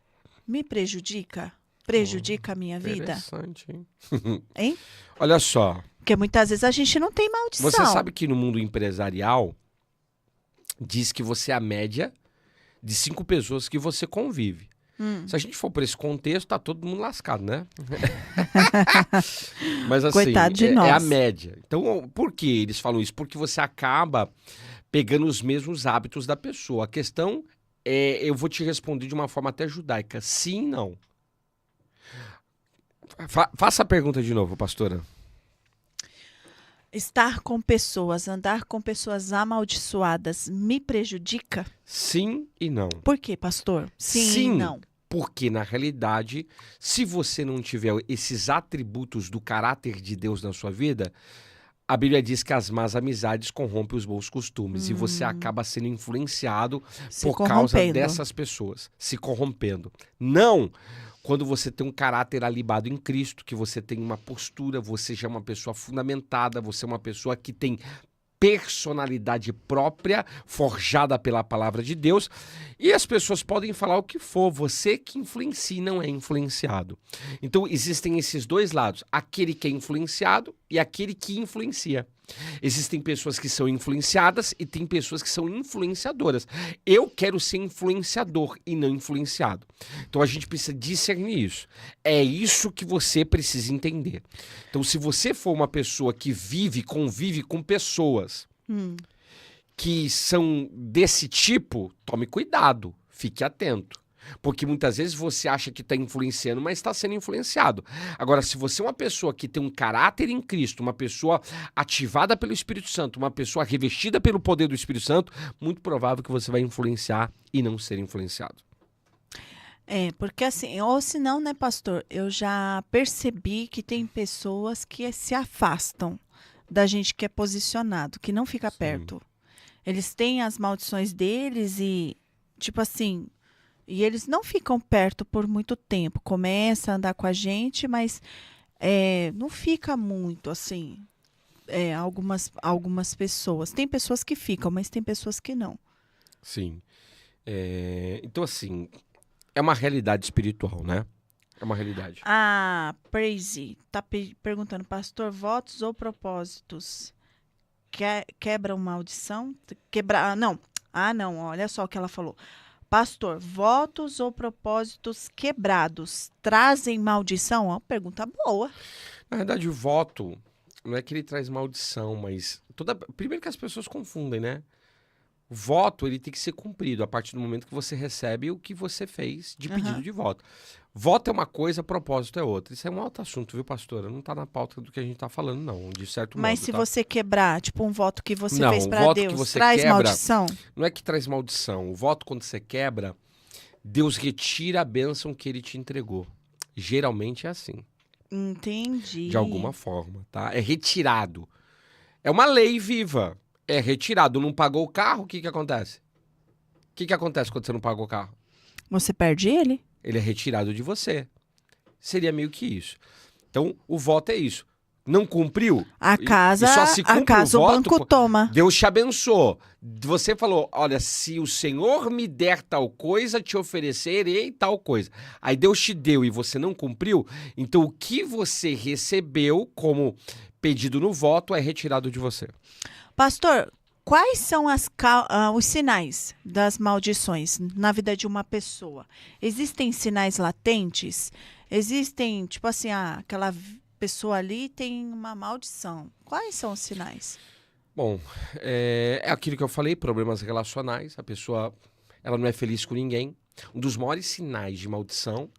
[SPEAKER 1] me prejudica? Prejudica a minha vida?
[SPEAKER 2] Interessante, hein?
[SPEAKER 1] Hein?
[SPEAKER 2] Olha só.
[SPEAKER 1] Porque muitas vezes a gente não tem maldição.
[SPEAKER 2] Você sabe que no mundo empresarial diz que você é a média de 5 pessoas que você convive. Se a gente for por esse contexto, tá todo mundo lascado, né? Mas assim,
[SPEAKER 1] Coitado de nós.
[SPEAKER 2] É a média. Então, por que eles falam isso? Porque você acaba pegando os mesmos hábitos da pessoa. A questão é, eu vou te responder de uma forma até judaica. Sim, não. Faça a pergunta de novo, pastora.
[SPEAKER 1] Estar com pessoas, andar com pessoas amaldiçoadas me prejudica?
[SPEAKER 2] Sim e não.
[SPEAKER 1] Por quê, pastor? Sim e não.
[SPEAKER 2] Porque, na realidade, se você não tiver esses atributos do caráter de Deus na sua vida, a Bíblia diz que as más amizades corrompem os bons costumes. E você acaba sendo influenciado por causa dessas pessoas, se corrompendo. Não! Quando você tem um caráter alibado em Cristo, que você tem uma postura, você já é uma pessoa fundamentada, você é uma pessoa que tem personalidade própria, forjada pela palavra de Deus, e as pessoas podem falar o que for, você que influencia não é influenciado. Então existem esses dois lados, aquele que é influenciado e aquele que influencia. Existem pessoas que são influenciadas e tem pessoas que são influenciadoras. Eu quero ser influenciador e não influenciado. Então a gente precisa discernir isso. É isso que você precisa entender. Então se você for uma pessoa que convive com pessoas que são desse tipo, tome cuidado, fique atento. Porque muitas vezes você acha que está influenciando, mas está sendo influenciado. Agora, se você é uma pessoa que tem um caráter em Cristo, uma pessoa ativada pelo Espírito Santo, uma pessoa revestida pelo poder do Espírito Santo, muito provável que você vai influenciar e não ser influenciado.
[SPEAKER 1] Porque assim, ou se não, né, pastor, eu já percebi que tem pessoas que se afastam da gente que é posicionado, que não fica perto. Eles têm as maldições deles e, tipo assim... E eles não ficam perto por muito tempo. Começa a andar com a gente, mas não fica muito, assim, algumas pessoas. Tem pessoas que ficam, mas tem pessoas que não.
[SPEAKER 2] Sim. Então, assim, é uma realidade espiritual, né? É uma realidade.
[SPEAKER 1] A Praise está perguntando, pastor, votos ou propósitos quebram maldição? Não. Não, olha só o que ela falou. Pastor, votos ou propósitos quebrados trazem maldição? Uma pergunta boa.
[SPEAKER 2] Na verdade, o voto não é que ele traz maldição, mas... Primeiro que as pessoas confundem, né? O voto, ele tem que ser cumprido a partir do momento que você recebe o que você fez de pedido de voto. Voto é uma coisa, propósito é outra. Isso é um alto assunto, viu, pastora? Não está na pauta do que a gente está falando, não, de certo modo.
[SPEAKER 1] Mas se
[SPEAKER 2] tá?
[SPEAKER 1] você quebrar, tipo um voto que você
[SPEAKER 2] não,
[SPEAKER 1] fez
[SPEAKER 2] o
[SPEAKER 1] para
[SPEAKER 2] voto
[SPEAKER 1] Deus,
[SPEAKER 2] que você
[SPEAKER 1] traz
[SPEAKER 2] quebra,
[SPEAKER 1] maldição?
[SPEAKER 2] Não é que traz maldição. O voto, quando você quebra, Deus retira a bênção que ele te entregou. Geralmente é assim.
[SPEAKER 1] Entendi.
[SPEAKER 2] De alguma forma, tá? É retirado. É uma lei viva. É retirado. Não pagou o carro, o que acontece? O que acontece quando você não pagou o carro?
[SPEAKER 1] Você perde ele?
[SPEAKER 2] Ele é retirado de você. Seria meio que isso. Então, o voto é isso. Não cumpriu?
[SPEAKER 1] A casa,
[SPEAKER 2] só se cumpre
[SPEAKER 1] o banco toma.
[SPEAKER 2] Deus te abençoou. Você falou, olha, se o Senhor me der tal coisa, te oferecerei tal coisa. Aí Deus te deu e você não cumpriu, então o que você recebeu como pedido no voto é retirado de você.
[SPEAKER 1] Pastor, quais são os sinais das maldições na vida de uma pessoa? Existem sinais latentes? Existem, tipo assim, aquela pessoa ali tem uma maldição. Quais são os sinais?
[SPEAKER 2] Bom, é aquilo que eu falei, problemas relacionais. A pessoa, ela não é feliz com ninguém. Um dos maiores sinais de maldição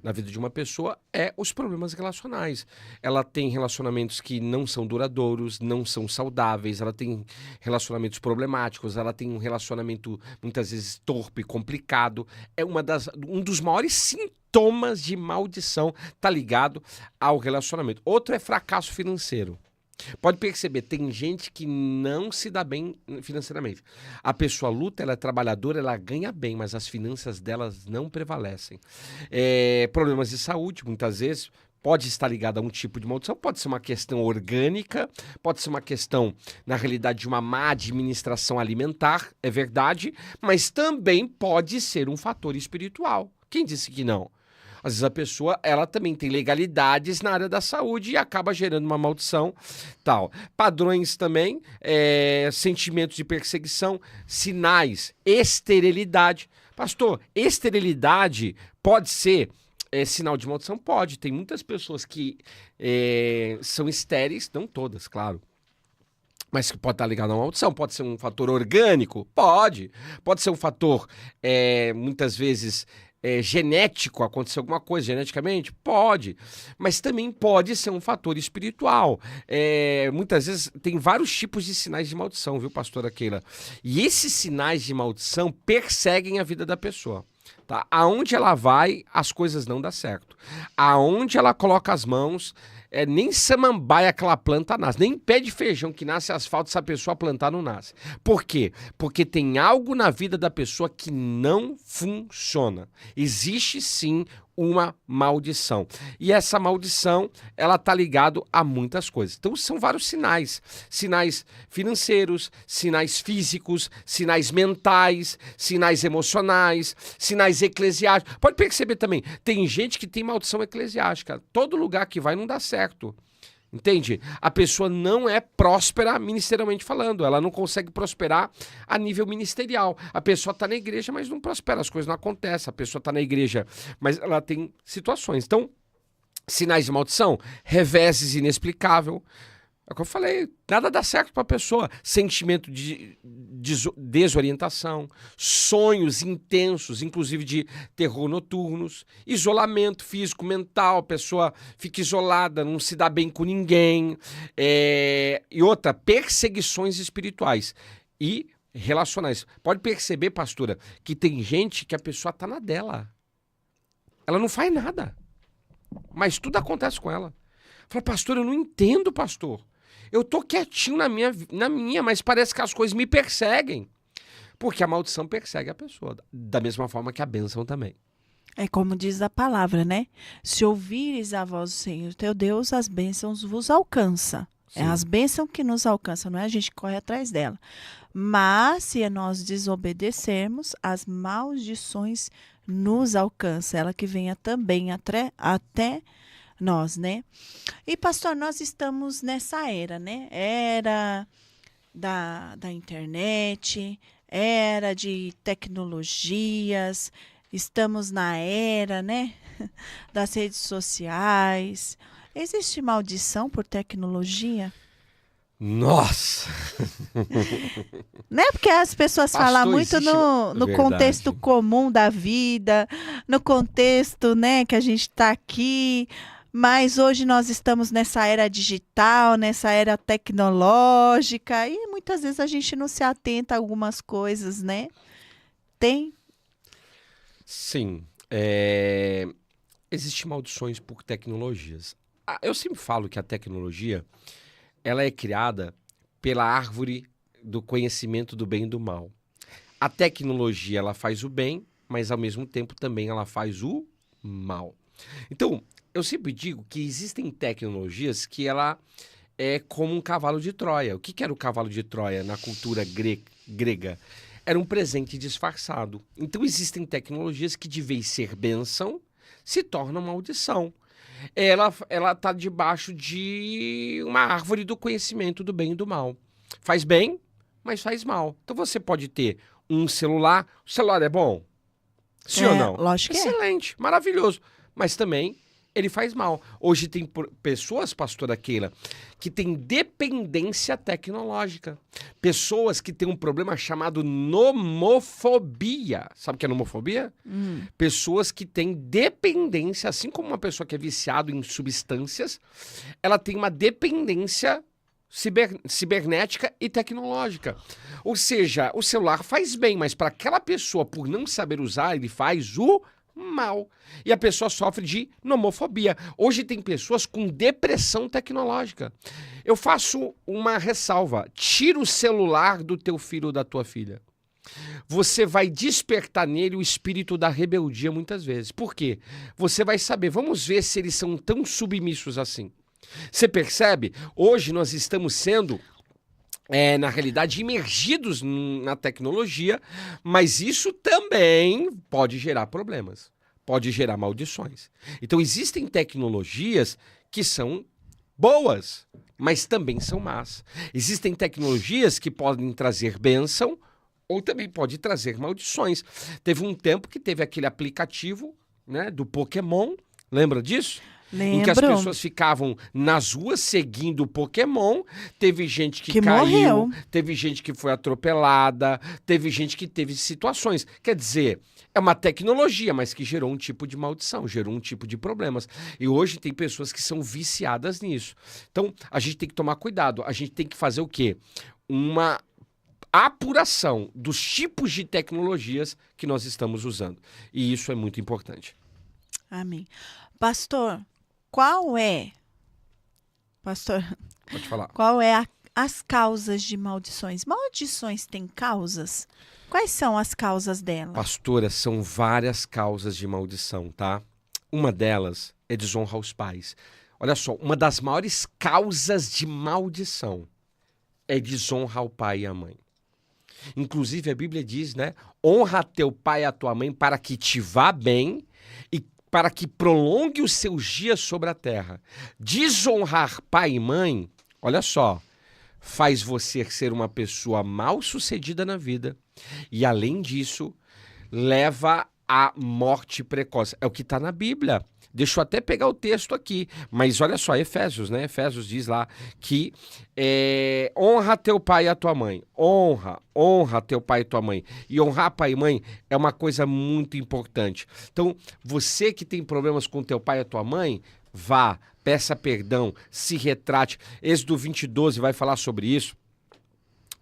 [SPEAKER 2] na vida de uma pessoa é os problemas relacionais. Ela tem relacionamentos que não são duradouros, não são saudáveis, ela tem relacionamentos problemáticos, ela tem um relacionamento muitas vezes torpe, complicado. É um dos maiores sintomas de maldição está ligado ao relacionamento. Outro é fracasso financeiro. Pode perceber, tem gente que não se dá bem financeiramente. A pessoa luta, ela é trabalhadora, ela ganha bem, mas as finanças delas não prevalecem. Problemas de saúde, muitas vezes, pode estar ligado a um tipo de maldição, pode ser uma questão orgânica, pode ser uma questão, na realidade, de uma má administração alimentar, é verdade, mas também pode ser um fator espiritual. Quem disse que não? Às vezes a pessoa, ela também tem legalidades na área da saúde e acaba gerando uma maldição, tal. Padrões também, sentimentos de perseguição, sinais, esterilidade. Pastor, esterilidade pode ser sinal de maldição? Pode. Tem muitas pessoas que são estéreis, não todas, claro. Mas que pode estar ligado a uma maldição. Pode ser um fator orgânico? Pode. Pode ser um fator, muitas vezes... genético, acontecer alguma coisa geneticamente? Pode, mas também pode ser um fator espiritual. Muitas vezes tem vários tipos de sinais de maldição, viu, pastora Keila? E esses sinais de maldição perseguem a vida da pessoa. Tá? Aonde ela vai, as coisas não dão certo. Aonde ela coloca as mãos, nem samambaia aquela planta nasce, nem pé de feijão que nasce asfalto, se a pessoa plantar não nasce. Por quê? Porque tem algo na vida da pessoa que não funciona. Existe sim uma maldição. E essa maldição, ela tá ligado a muitas coisas. Então são vários sinais. Sinais financeiros, sinais físicos, sinais mentais, sinais emocionais, sinais eclesiásticos. Pode perceber também, tem gente que tem maldição eclesiástica. Todo lugar que vai não dá certo. Entende? A pessoa não é próspera ministerialmente falando. Ela não consegue prosperar a nível ministerial. A pessoa está na igreja, mas não prospera. As coisas não acontecem. A pessoa está na igreja, mas ela tem situações. Então, sinais de maldição, reveses inexplicável. É o que eu falei, nada dá certo para a pessoa. Sentimento de desorientação, sonhos intensos, inclusive de terror noturnos, isolamento físico, mental, a pessoa fica isolada, não se dá bem com ninguém. E outra, perseguições espirituais e relacionais. Pode perceber, pastora, que tem gente que a pessoa está na dela. Ela não faz nada, mas tudo acontece com ela. Fala, pastor, eu não entendo, pastor. Eu tô quietinho na minha, mas parece que as coisas me perseguem. Porque a maldição persegue a pessoa, da mesma forma que a bênção também.
[SPEAKER 1] É como diz a palavra, né? Se ouvires a voz do Senhor teu Deus, as bênçãos vos alcançam. É as bênçãos que nos alcançam, não é a gente que corre atrás dela. Mas, se nós desobedecermos, as maldições nos alcançam. Ela que venha também até nós, né? E, pastor, nós estamos nessa era, né? Era da internet, era de tecnologias, estamos na era, né? Das redes sociais. Existe maldição por tecnologia?
[SPEAKER 2] Nossa!
[SPEAKER 1] Né? Porque as pessoas falam muito no contexto comum da vida, no contexto, né, que a gente está aqui, mas hoje nós estamos nessa era digital, nessa era tecnológica, e muitas vezes a gente não se atenta a algumas coisas, né? Tem?
[SPEAKER 2] Sim. Existem maldições por tecnologias. Eu sempre falo que a tecnologia ela é criada pela árvore do conhecimento do bem e do mal. A tecnologia ela faz o bem, mas ao mesmo tempo também ela faz o mal. Então, eu sempre digo que existem tecnologias que ela é como um cavalo de Troia. O que era o cavalo de Troia na cultura grega? Era um presente disfarçado. Então, existem tecnologias que, de vez ser bênção, se tornam maldição. Ela está debaixo de uma árvore do conhecimento do bem e do mal. Faz bem, mas faz mal. Então você pode ter um celular. O celular é bom? Sim ou não?
[SPEAKER 1] Lógico que é.
[SPEAKER 2] Excelente, maravilhoso. Mas também ele faz mal. Hoje tem pessoas, pastora Keila, que têm dependência tecnológica. Pessoas que têm um problema chamado nomofobia. Sabe o que é nomofobia? Pessoas que têm dependência, assim como uma pessoa que é viciada em substâncias, ela tem uma dependência cibernética e tecnológica. Ou seja, o celular faz bem, mas para aquela pessoa, por não saber usar, ele faz o mal. E a pessoa sofre de nomofobia. Hoje tem pessoas com depressão tecnológica. Eu faço uma ressalva. Tira o celular do teu filho ou da tua filha. Você vai despertar nele o espírito da rebeldia muitas vezes. Por quê? Você vai saber, vamos ver se eles são tão submissos assim. Você percebe? Hoje nós estamos sendo na realidade, imergidos na tecnologia, mas isso também pode gerar problemas, pode gerar maldições. Então, existem tecnologias que são boas, mas também são más. Existem tecnologias que podem trazer bênção ou também pode trazer maldições. Teve um tempo que teve aquele aplicativo, né, do Pokémon, lembra disso?
[SPEAKER 1] Lembro.
[SPEAKER 2] Em que as pessoas ficavam nas ruas seguindo o Pokémon. Teve gente que caiu,
[SPEAKER 1] morreu.
[SPEAKER 2] Teve gente que foi atropelada, teve gente que teve situações. Quer dizer, é uma tecnologia, mas que gerou um tipo de maldição, gerou um tipo de problemas. E hoje tem pessoas que são viciadas nisso. Então, a gente tem que tomar cuidado. A gente tem que fazer o quê? Uma apuração dos tipos de tecnologias que nós estamos usando. E isso é muito importante.
[SPEAKER 1] Amém. Pastor,
[SPEAKER 2] Pode falar.
[SPEAKER 1] Qual é as causas de maldições? Maldições têm causas? Quais são as causas delas?
[SPEAKER 2] Pastora, são várias causas de maldição, tá? Uma delas é desonra aos pais. Olha só, uma das maiores causas de maldição é desonra ao pai e à mãe. Inclusive, a Bíblia diz, né? Honra teu pai e a tua mãe para que te vá bem e para que prolongue os seus dias sobre a terra. Desonrar pai e mãe, olha só, faz você ser uma pessoa mal-sucedida na vida e, além disso, leva à morte precoce. É o que está na Bíblia. Deixa eu até pegar o texto aqui, mas olha só, Efésios, né? Efésios diz lá que honra teu pai e a tua mãe. Honra teu pai e tua mãe. E honrar pai e mãe é uma coisa muito importante. Então, você que tem problemas com teu pai e a tua mãe, vá, peça perdão, se retrate. Êxodo 20:12 vai falar sobre isso.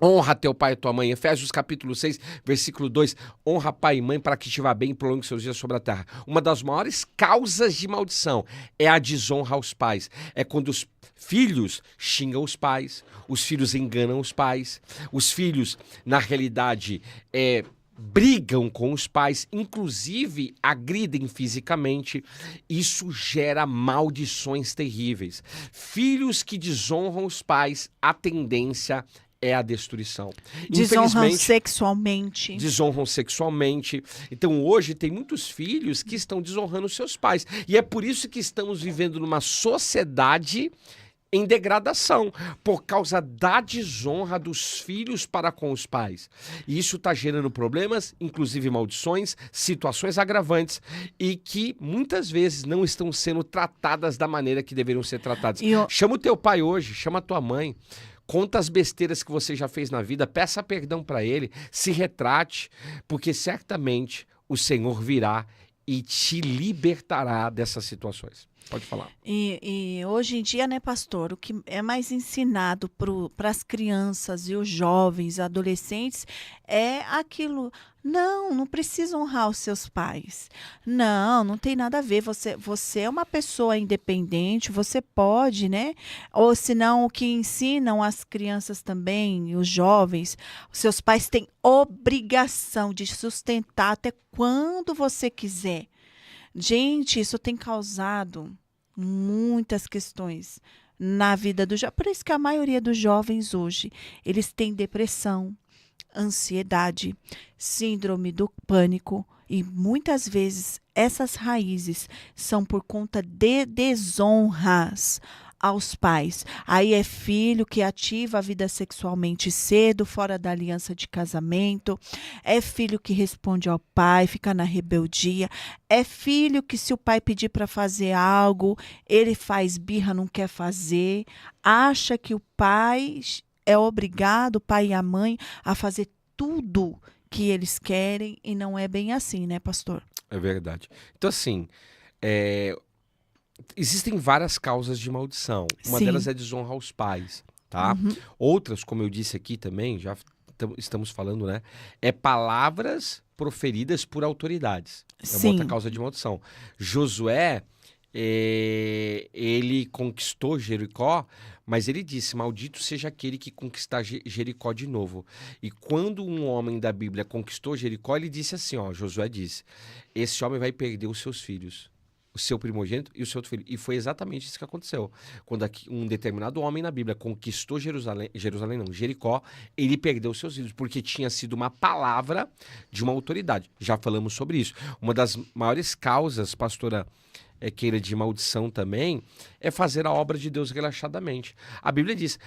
[SPEAKER 2] Honra teu pai e tua mãe. Efésios capítulo 6, versículo 2. Honra pai e mãe para que te vá bem e prolongue seus dias sobre a terra. Uma das maiores causas de maldição é a desonra aos pais. É quando os filhos xingam os pais, os filhos enganam os pais, os filhos, na realidade, brigam com os pais, inclusive agridem fisicamente. Isso gera maldições terríveis. Filhos que desonram os pais, a tendência é a destruição.
[SPEAKER 1] Desonram sexualmente.
[SPEAKER 2] Desonram sexualmente. Então, hoje, tem muitos filhos que estão desonrando seus pais. E é por isso que estamos vivendo numa sociedade em degradação, por causa da desonra dos filhos para com os pais. E isso está gerando problemas, inclusive maldições, situações agravantes, e que muitas vezes não estão sendo tratadas da maneira que deveriam ser tratadas. Chama o teu pai hoje, chama a tua mãe. Conta as besteiras que você já fez na vida, peça perdão para ele, se retrate, porque certamente o Senhor virá e te libertará dessas situações. Pode falar.
[SPEAKER 1] E hoje em dia, né, pastor, o que é mais ensinado para as crianças e os jovens, adolescentes, é aquilo. Não precisa honrar os seus pais. Não tem nada a ver. Você é uma pessoa independente, você pode, né? Ou senão, o que ensinam as crianças também, os jovens, os seus pais têm obrigação de sustentar até quando você quiser. Gente, isso tem causado muitas questões na vida do jovem. Por isso que a maioria dos jovens hoje, eles têm depressão, ansiedade, síndrome do pânico, e muitas vezes essas raízes são por conta de desonras aos pais. Aí é filho que ativa a vida sexualmente cedo, fora da aliança de casamento. É filho que responde ao pai, fica na rebeldia. É filho que, se o pai pedir para fazer algo, ele faz birra, não quer fazer. Acha que o pai é obrigado, o pai e a mãe, a fazer tudo que eles querem, e não é bem assim, né, pastor?
[SPEAKER 2] É verdade. Então, assim, existem várias causas de maldição. Uma delas é desonra aos pais, tá? Outras, como eu disse aqui também, já estamos falando, né? É palavras proferidas por autoridades. É uma outra causa de maldição. Josué, ele conquistou Jericó, mas ele disse: maldito seja aquele que conquistar Jericó de novo. E quando um homem da Bíblia conquistou Jericó, ele disse assim, Josué disse: esse homem vai perder os seus filhos, o seu primogênito e o seu outro filho. E foi exatamente isso que aconteceu. Quando um determinado homem na Bíblia conquistou Jericó, ele perdeu os seus filhos, porque tinha sido uma palavra de uma autoridade. Já falamos sobre isso. Uma das maiores causas, pastora Keila, de maldição também, é fazer a obra de Deus relaxadamente. A Bíblia diz,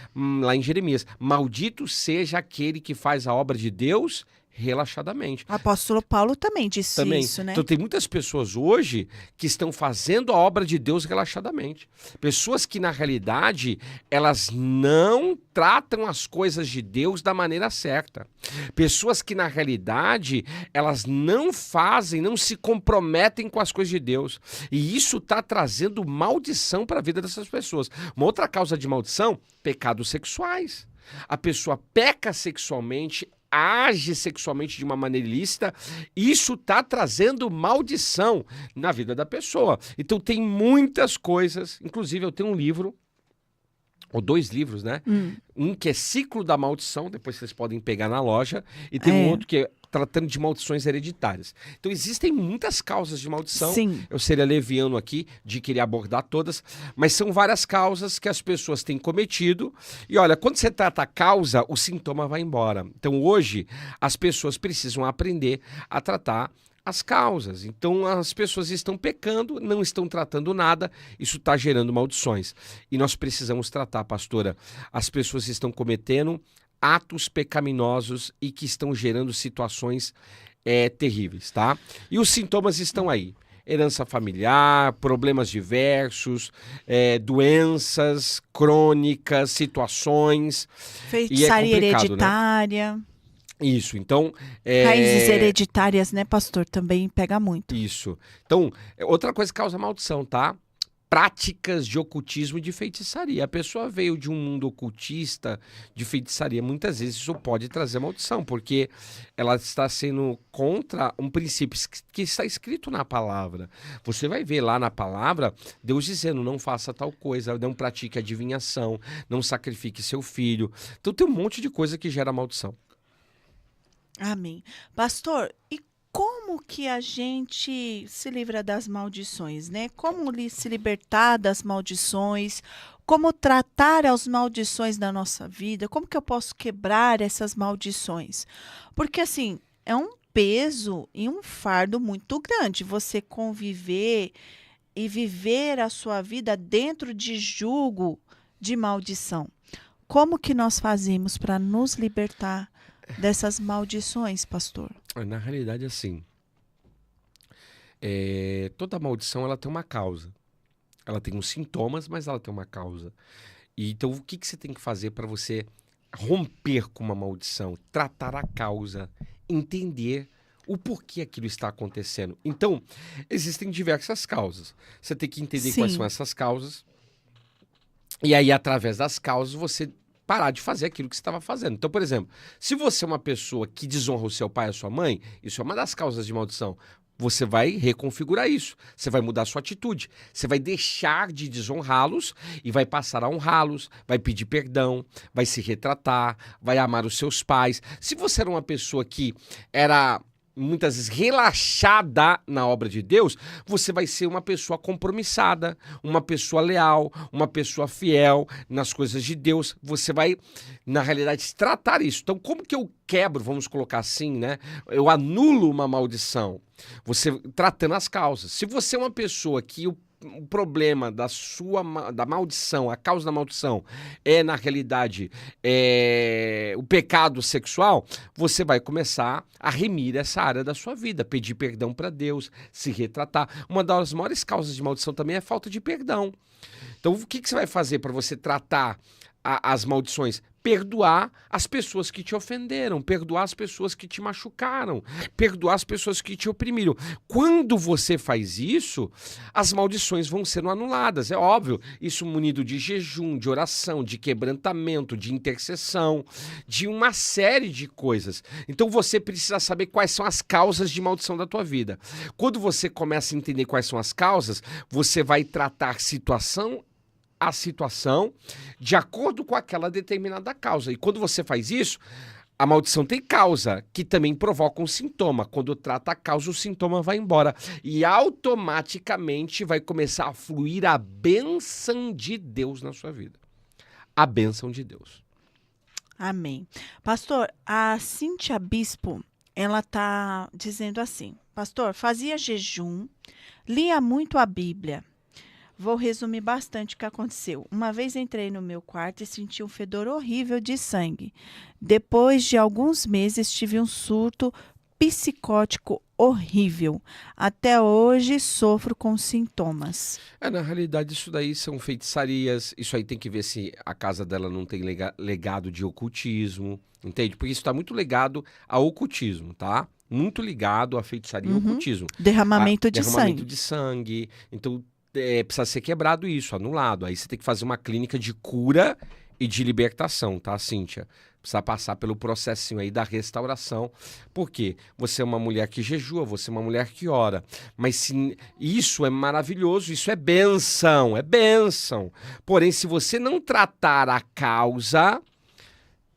[SPEAKER 2] lá em Jeremias: maldito seja aquele que faz a obra de Deus relaxadamente.
[SPEAKER 1] O apóstolo Paulo também disse isso, né?
[SPEAKER 2] Então tem muitas pessoas hoje que estão fazendo a obra de Deus relaxadamente. Pessoas que, na realidade, elas não tratam as coisas de Deus da maneira certa. Pessoas que, na realidade, elas não fazem, não se comprometem com as coisas de Deus. E isso está trazendo maldição para a vida dessas pessoas. Uma outra causa de maldição: pecados sexuais. A pessoa peca sexualmente, age sexualmente de uma maneira ilícita, isso está trazendo maldição na vida da pessoa. Então tem muitas coisas, inclusive eu tenho um livro, ou 2 livros, né? Um que é Ciclo da Maldição, depois vocês podem pegar na loja, e tem um outro que é tratando de maldições hereditárias. Então existem muitas causas de maldição.
[SPEAKER 1] Sim.
[SPEAKER 2] Eu seria leviano aqui de querer abordar todas, mas são várias causas que as pessoas têm cometido. E olha, quando você trata a causa, o sintoma vai embora. Então hoje as pessoas precisam aprender a tratar as causas. Então as pessoas estão pecando, não estão tratando nada, isso está gerando maldições. E nós precisamos tratar, pastora. As pessoas estão cometendo atos pecaminosos e que estão gerando situações terríveis, tá? E os sintomas estão aí. Herança familiar, problemas diversos, doenças crônicas, situações.
[SPEAKER 1] Feitiçaria
[SPEAKER 2] complicado, né?
[SPEAKER 1] hereditária.
[SPEAKER 2] Isso, então...
[SPEAKER 1] Raízes hereditárias, né, pastor? Também pega muito.
[SPEAKER 2] Isso. Então, outra coisa que causa maldição, tá? Práticas de ocultismo e de feitiçaria. A pessoa veio de um mundo ocultista, de feitiçaria. Muitas vezes isso pode trazer maldição, porque ela está sendo contra um princípio que está escrito na palavra. Você vai ver lá na palavra, Deus dizendo, não faça tal coisa, não pratique adivinhação, não sacrifique seu filho. Então tem um monte de coisa que gera maldição.
[SPEAKER 1] Amém. Pastor, e como que a gente se livra das maldições, né? Como se libertar das maldições? Como tratar as maldições da nossa vida? Como que eu posso quebrar essas maldições? Porque, assim, é um peso e um fardo muito grande você conviver e viver a sua vida dentro de jugo de maldição. Como que nós fazemos para nos libertar dessas maldições, pastor?
[SPEAKER 2] Na realidade, assim, toda maldição ela tem uma causa. Ela tem uns sintomas, mas ela tem uma causa. E então, o que você tem que fazer para você romper com uma maldição? Tratar a causa, entender o porquê aquilo está acontecendo. Então, existem diversas causas. Você tem que entender quais são essas causas. E aí, através das causas, você parar de fazer aquilo que você estava fazendo. Então, por exemplo, se você é uma pessoa que desonra o seu pai e a sua mãe, isso é uma das causas de maldição. Você vai reconfigurar isso. Você vai mudar a sua atitude. Você vai deixar de desonrá-los e vai passar a honrá-los, vai pedir perdão, vai se retratar, vai amar os seus pais. Se você era uma pessoa que era muitas vezes relaxada na obra de Deus, você vai ser uma pessoa compromissada, uma pessoa leal, uma pessoa fiel nas coisas de Deus. Você vai, na realidade, tratar isso. Então, como que eu quebro, vamos colocar assim, né? Eu anulo uma maldição. Você tratando as causas. Se você é uma pessoa que o problema da maldição, a causa da maldição é, na realidade, o pecado sexual, você vai começar a remir essa área da sua vida, pedir perdão para Deus, se retratar. Uma das maiores causas de maldição também é a falta de perdão. Então, o que você vai fazer para você tratar as maldições? Perdoar as pessoas que te ofenderam, perdoar as pessoas que te machucaram, perdoar as pessoas que te oprimiram. Quando você faz isso, as maldições vão sendo anuladas. É óbvio, isso munido de jejum, de oração, de quebrantamento, de intercessão, de uma série de coisas. Então você precisa saber quais são as causas de maldição da tua vida. Quando você começa a entender quais são as causas, você vai tratar a situação de acordo com aquela determinada causa. E quando você faz isso, a maldição tem causa, que também provoca um sintoma. Quando trata a causa, o sintoma vai embora. E automaticamente vai começar a fluir a bênção de Deus na sua vida. A bênção de Deus.
[SPEAKER 1] Amém. Pastor, a Cíntia Bispo, ela está dizendo assim: pastor, fazia jejum, lia muito a Bíblia. Vou resumir bastante o que aconteceu. Uma vez entrei no meu quarto e senti um fedor horrível de sangue. Depois de alguns meses, tive um surto psicótico horrível. Até hoje, sofro com sintomas.
[SPEAKER 2] Na realidade, isso daí são feitiçarias. Isso aí tem que ver se a casa dela não tem legado de ocultismo, entende? Porque isso está muito ligado ao ocultismo, tá? Muito ligado à feitiçaria e ocultismo.
[SPEAKER 1] Derramamento de
[SPEAKER 2] derramamento de sangue. Então, precisa ser quebrado isso, anulado. Aí você tem que fazer uma clínica de cura e de libertação, tá, Cíntia? Precisa passar pelo processinho aí da restauração. Por quê? Você é uma mulher que jejua, você é uma mulher que ora. Mas isso é maravilhoso, isso é bênção, é bênção. Porém, se você não tratar a causa,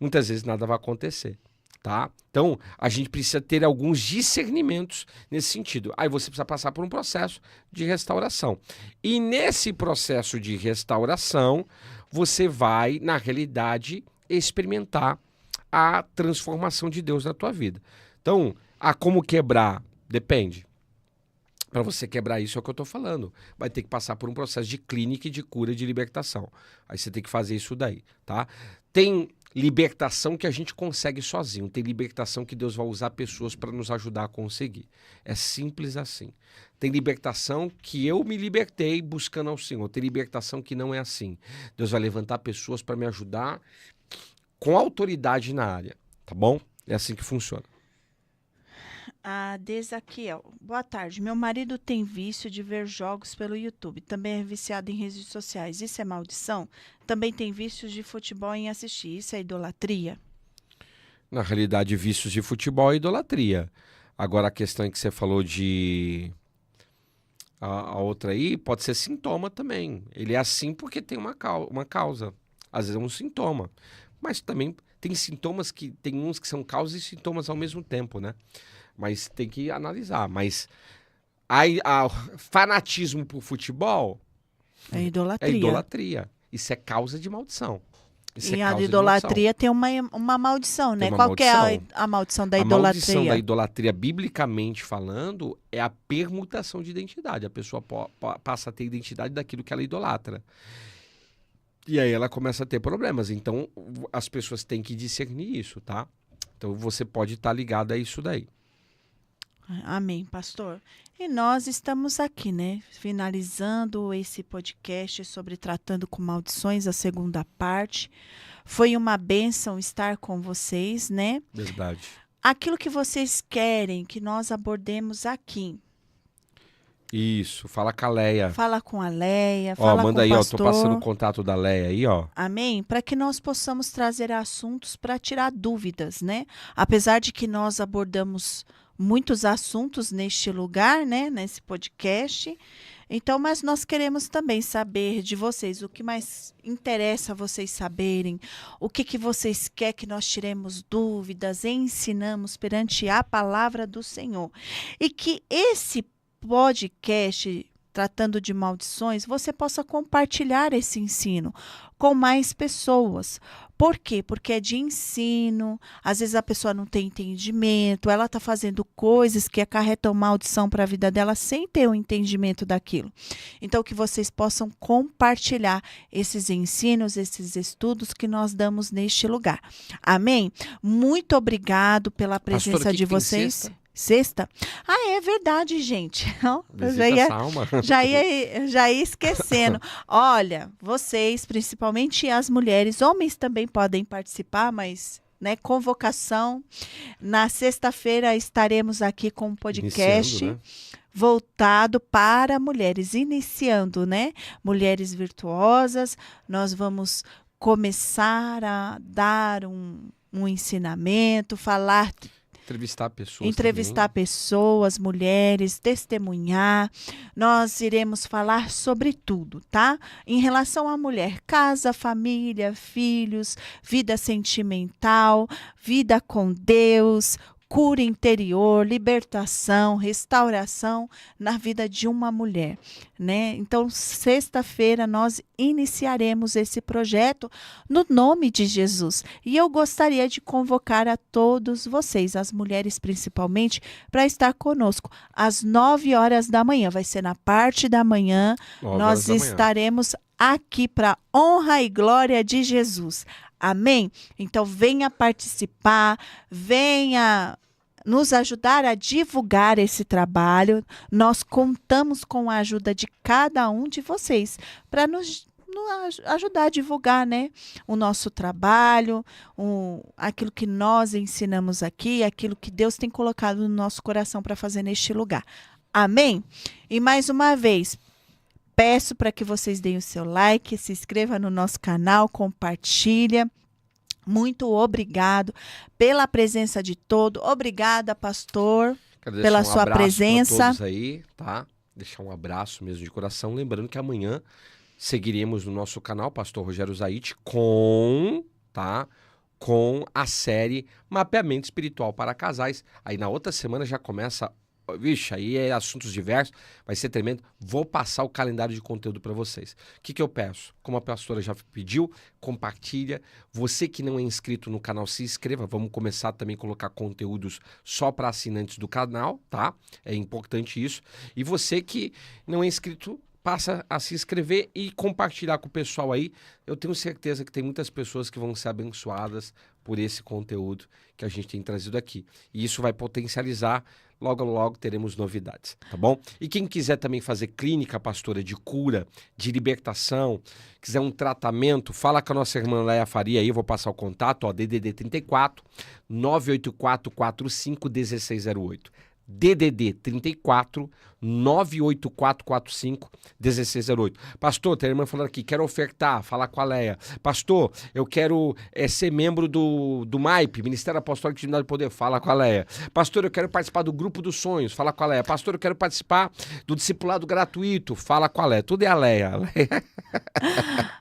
[SPEAKER 2] muitas vezes nada vai acontecer. Tá? Então, a gente precisa ter alguns discernimentos nesse sentido. Aí você precisa passar por um processo de restauração. E nesse processo de restauração, você vai, na realidade, experimentar a transformação de Deus na tua vida. Então, como quebrar Depende. Para você quebrar isso é o que eu estou falando. Vai ter que passar por um processo de clínica e de cura e de libertação. Aí você tem que fazer isso daí, tá? Tem libertação que a gente consegue sozinho. Tem libertação que Deus vai usar pessoas para nos ajudar a conseguir. É simples assim. Tem libertação que eu me libertei buscando ao Senhor. Tem libertação que não é assim. Deus vai levantar pessoas para me ajudar com autoridade na área, tá bom? É assim que funciona.
[SPEAKER 1] A Desaquiel. Boa tarde. Meu marido tem vício de ver jogos pelo YouTube. Também é viciado em redes sociais. Isso é maldição? Também tem vícios de futebol em assistir. Isso é idolatria?
[SPEAKER 2] Na realidade, vícios de futebol é idolatria. Agora, a questão é que você falou de... A outra aí pode ser sintoma também. Ele é assim porque tem uma causa. Às vezes é um sintoma. Mas também tem sintomas que... Tem uns que são causas e sintomas ao mesmo tempo, né? Mas tem que analisar. Mas fanatismo por futebol
[SPEAKER 1] É idolatria.
[SPEAKER 2] é idolatria. Isso é causa de maldição. Isso
[SPEAKER 1] E
[SPEAKER 2] é
[SPEAKER 1] a
[SPEAKER 2] causa de
[SPEAKER 1] idolatria tem uma maldição, né?
[SPEAKER 2] Tem uma
[SPEAKER 1] Qual que é
[SPEAKER 2] maldição.
[SPEAKER 1] a maldição da
[SPEAKER 2] A
[SPEAKER 1] idolatria?
[SPEAKER 2] maldição da idolatria, biblicamente falando, é a permutação de identidade. A pessoa passa a ter identidade daquilo que ela idolatra. E aí ela começa a ter problemas. Então, as pessoas têm que discernir isso, tá? Então, você pode estar ligado a isso daí.
[SPEAKER 1] Amém, pastor. E nós estamos aqui, né? Finalizando esse podcast sobre Tratando com Maldições, a segunda parte. Foi uma bênção estar com vocês, né?
[SPEAKER 2] Verdade.
[SPEAKER 1] Aquilo que vocês querem que nós abordemos aqui.
[SPEAKER 2] Isso, fala com a Leia.
[SPEAKER 1] Fala com a Leia,
[SPEAKER 2] Ó,
[SPEAKER 1] fala
[SPEAKER 2] manda
[SPEAKER 1] com
[SPEAKER 2] aí,
[SPEAKER 1] o
[SPEAKER 2] ó,
[SPEAKER 1] pastor.
[SPEAKER 2] tô passando o contato da Leia aí, ó.
[SPEAKER 1] Amém? Para que nós possamos trazer assuntos para tirar dúvidas, né? Apesar de que nós abordamos muitos assuntos neste lugar, né? Nesse podcast. Então, mas nós queremos também saber de vocês o que mais interessa vocês saberem, o que vocês querem que nós tiremos dúvidas, ensinamos perante a palavra do Senhor. E que esse podcast Tratando de Maldições, você possa compartilhar esse ensino com mais pessoas. Por quê? Porque é de ensino, às vezes a pessoa não tem entendimento, ela está fazendo coisas que acarretam maldição para a vida dela sem ter o entendimento daquilo. Então, que vocês possam compartilhar esses ensinos, esses estudos que nós damos neste lugar. Amém? Muito obrigado pela presença
[SPEAKER 2] Pastor,
[SPEAKER 1] de vocês. Sexta? Ah, é verdade, gente. Eu já ia esquecendo. Olha, vocês, principalmente as mulheres, homens também podem participar, mas, né, convocação. Na sexta-feira estaremos aqui com um podcast
[SPEAKER 2] Iniciando, né?
[SPEAKER 1] voltado para mulheres, iniciando, né? Mulheres virtuosas. Nós vamos começar a dar um ensinamento, falar... Entrevistar pessoas, mulheres, testemunhar. Nós iremos falar sobre tudo, tá? Em relação à mulher, casa, família, filhos, vida sentimental, vida com Deus, cura interior, libertação, restauração na vida de uma mulher, né? Então, sexta-feira nós iniciaremos esse projeto no nome de Jesus. E eu gostaria de convocar a todos vocês, as mulheres principalmente, para estar conosco às 9 horas da manhã. Vai ser na parte da manhã. Nós estaremos aqui para honra e glória de Jesus. Amém? Então, venha participar, venha nos ajudar a divulgar esse trabalho. Nós contamos com a ajuda de cada um de vocês para nos ajudar a divulgar, né, o nosso trabalho, aquilo que nós ensinamos aqui, aquilo que Deus tem colocado no nosso coração para fazer neste lugar. Amém? E mais uma vez, peço para que vocês deem o seu like, se inscreva no nosso canal, compartilha. Muito obrigado pela presença de todos. Obrigada, pastor, pela sua presença.
[SPEAKER 2] Todos aí, tá? Deixar um abraço mesmo de coração. Lembrando que amanhã seguiremos no nosso canal, Pastor Rogério Zaite, com a série Mapeamento Espiritual para Casais. Aí na outra semana já começa Vixe, aí é assuntos diversos, vai ser tremendo. Vou passar o calendário de conteúdo para vocês. O que eu peço? Como a pastora já pediu, compartilha. Você que não é inscrito no canal, se inscreva. Vamos começar também a colocar conteúdos só para assinantes do canal, tá? É importante isso. E você que não é inscrito, passa a se inscrever e compartilhar com o pessoal aí. Eu tenho certeza que tem muitas pessoas que vão ser abençoadas por esse conteúdo que a gente tem trazido aqui. E isso vai potencializar. Logo, logo teremos novidades, tá bom? E quem quiser também fazer clínica, pastora, de cura, de libertação, quiser um tratamento, fala com a nossa irmã Leia Faria aí, eu vou passar o contato, ó, DDD 34 984 45 1608. DDD 34 98445 1608. Pastor, tem a irmã falando aqui, quero ofertar, fala com a Leia. Pastor, eu quero ser membro do MAIP, Ministério Apostólico de Unidade do Poder, fala com a Leia. Pastor, eu quero participar do Grupo dos Sonhos, fala com a Leia. Pastor, eu quero participar do discipulado gratuito, fala com a Leia. Tudo é a Leia.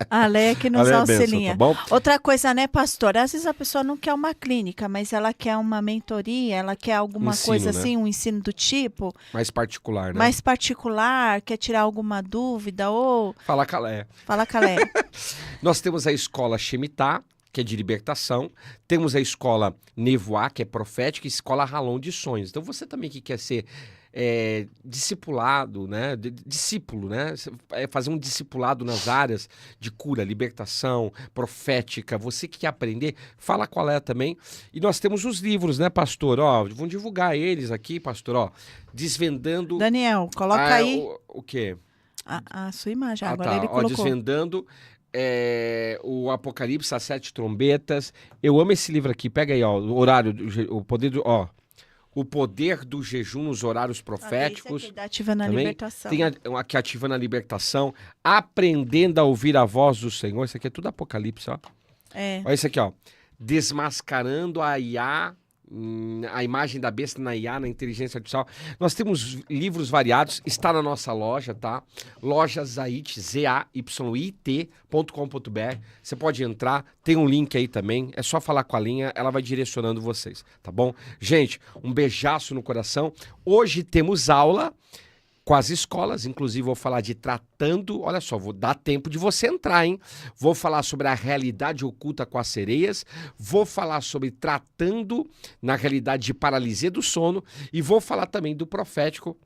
[SPEAKER 1] A Leia que nos auxilia.
[SPEAKER 2] Tá bom?
[SPEAKER 1] Outra coisa, né, pastor? Às vezes a pessoa não quer uma clínica, mas ela quer uma mentoria, ela quer alguma coisa assim, um ensino do tipo.
[SPEAKER 2] Mais particular, né?
[SPEAKER 1] Mais particular, quer tirar alguma dúvida ou...
[SPEAKER 2] Fala com a Leia.
[SPEAKER 1] Fala com a Leia.
[SPEAKER 2] Nós temos a escola Shemitah, que é de libertação. Temos a escola Nevoá, que é profética, e a escola Halom de sonhos. Então você também que quer ser discipulado, né? Discípulo, né? Fazer um discipulado nas áreas de cura, libertação, profética. Você que quer aprender, fala com a Leia também. E nós temos os livros, né, pastor? Ó, vamos divulgar eles aqui, pastor. Ó, Desvendando...
[SPEAKER 1] Daniel, coloca aí...
[SPEAKER 2] O quê?
[SPEAKER 1] A sua imagem, agora
[SPEAKER 2] tá.
[SPEAKER 1] ele colocou.
[SPEAKER 2] Desvendando... o Apocalipse, as 7 trombetas. Eu amo esse livro aqui. Pega aí, ó, o horário, o poder do, ó, o poder do jejum nos horários proféticos.
[SPEAKER 1] Esse aqui, Ativando a Libertação.
[SPEAKER 2] Tem aqui Ativando a Libertação, Aprendendo a Ouvir a Voz do Senhor. Isso aqui é tudo Apocalipse, ó. Olha isso aqui, ó. Desmascarando a IA, a imagem da besta na IA, na inteligência artificial. Nós temos livros variados, está na nossa loja, tá? Loja Zayt, zayt.com.br. Você pode entrar, tem um link aí também, é só falar com a linha, ela vai direcionando vocês, tá bom? Gente, um beijaço no coração. Hoje temos aula com as escolas, inclusive vou falar de tratando, olha só, vou dar tempo de você entrar, hein? Vou falar sobre a realidade oculta com as sereias, vou falar sobre tratando na realidade de paralisia do sono e vou falar também do profético,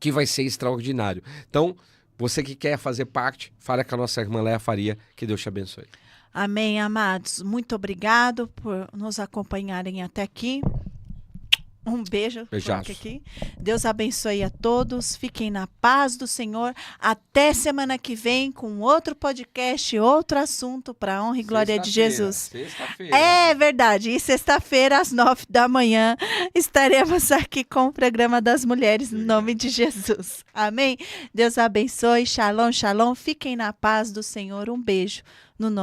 [SPEAKER 2] que vai ser extraordinário. Então, você que quer fazer parte, fale com a nossa irmã Leia Faria, que Deus te abençoe.
[SPEAKER 1] Amém, amados. Muito obrigado por nos acompanharem até aqui. Um beijo. Aqui. Deus abençoe a todos. Fiquem na paz do Senhor. Até semana que vem com outro podcast, outro assunto para a honra e glória de Jesus.
[SPEAKER 2] Sexta-feira.
[SPEAKER 1] É verdade. E sexta-feira, às 9 da manhã, estaremos aqui com o programa das mulheres, no nome de Jesus. Amém? Deus abençoe. Shalom, shalom. Fiquem na paz do Senhor. Um beijo. No nome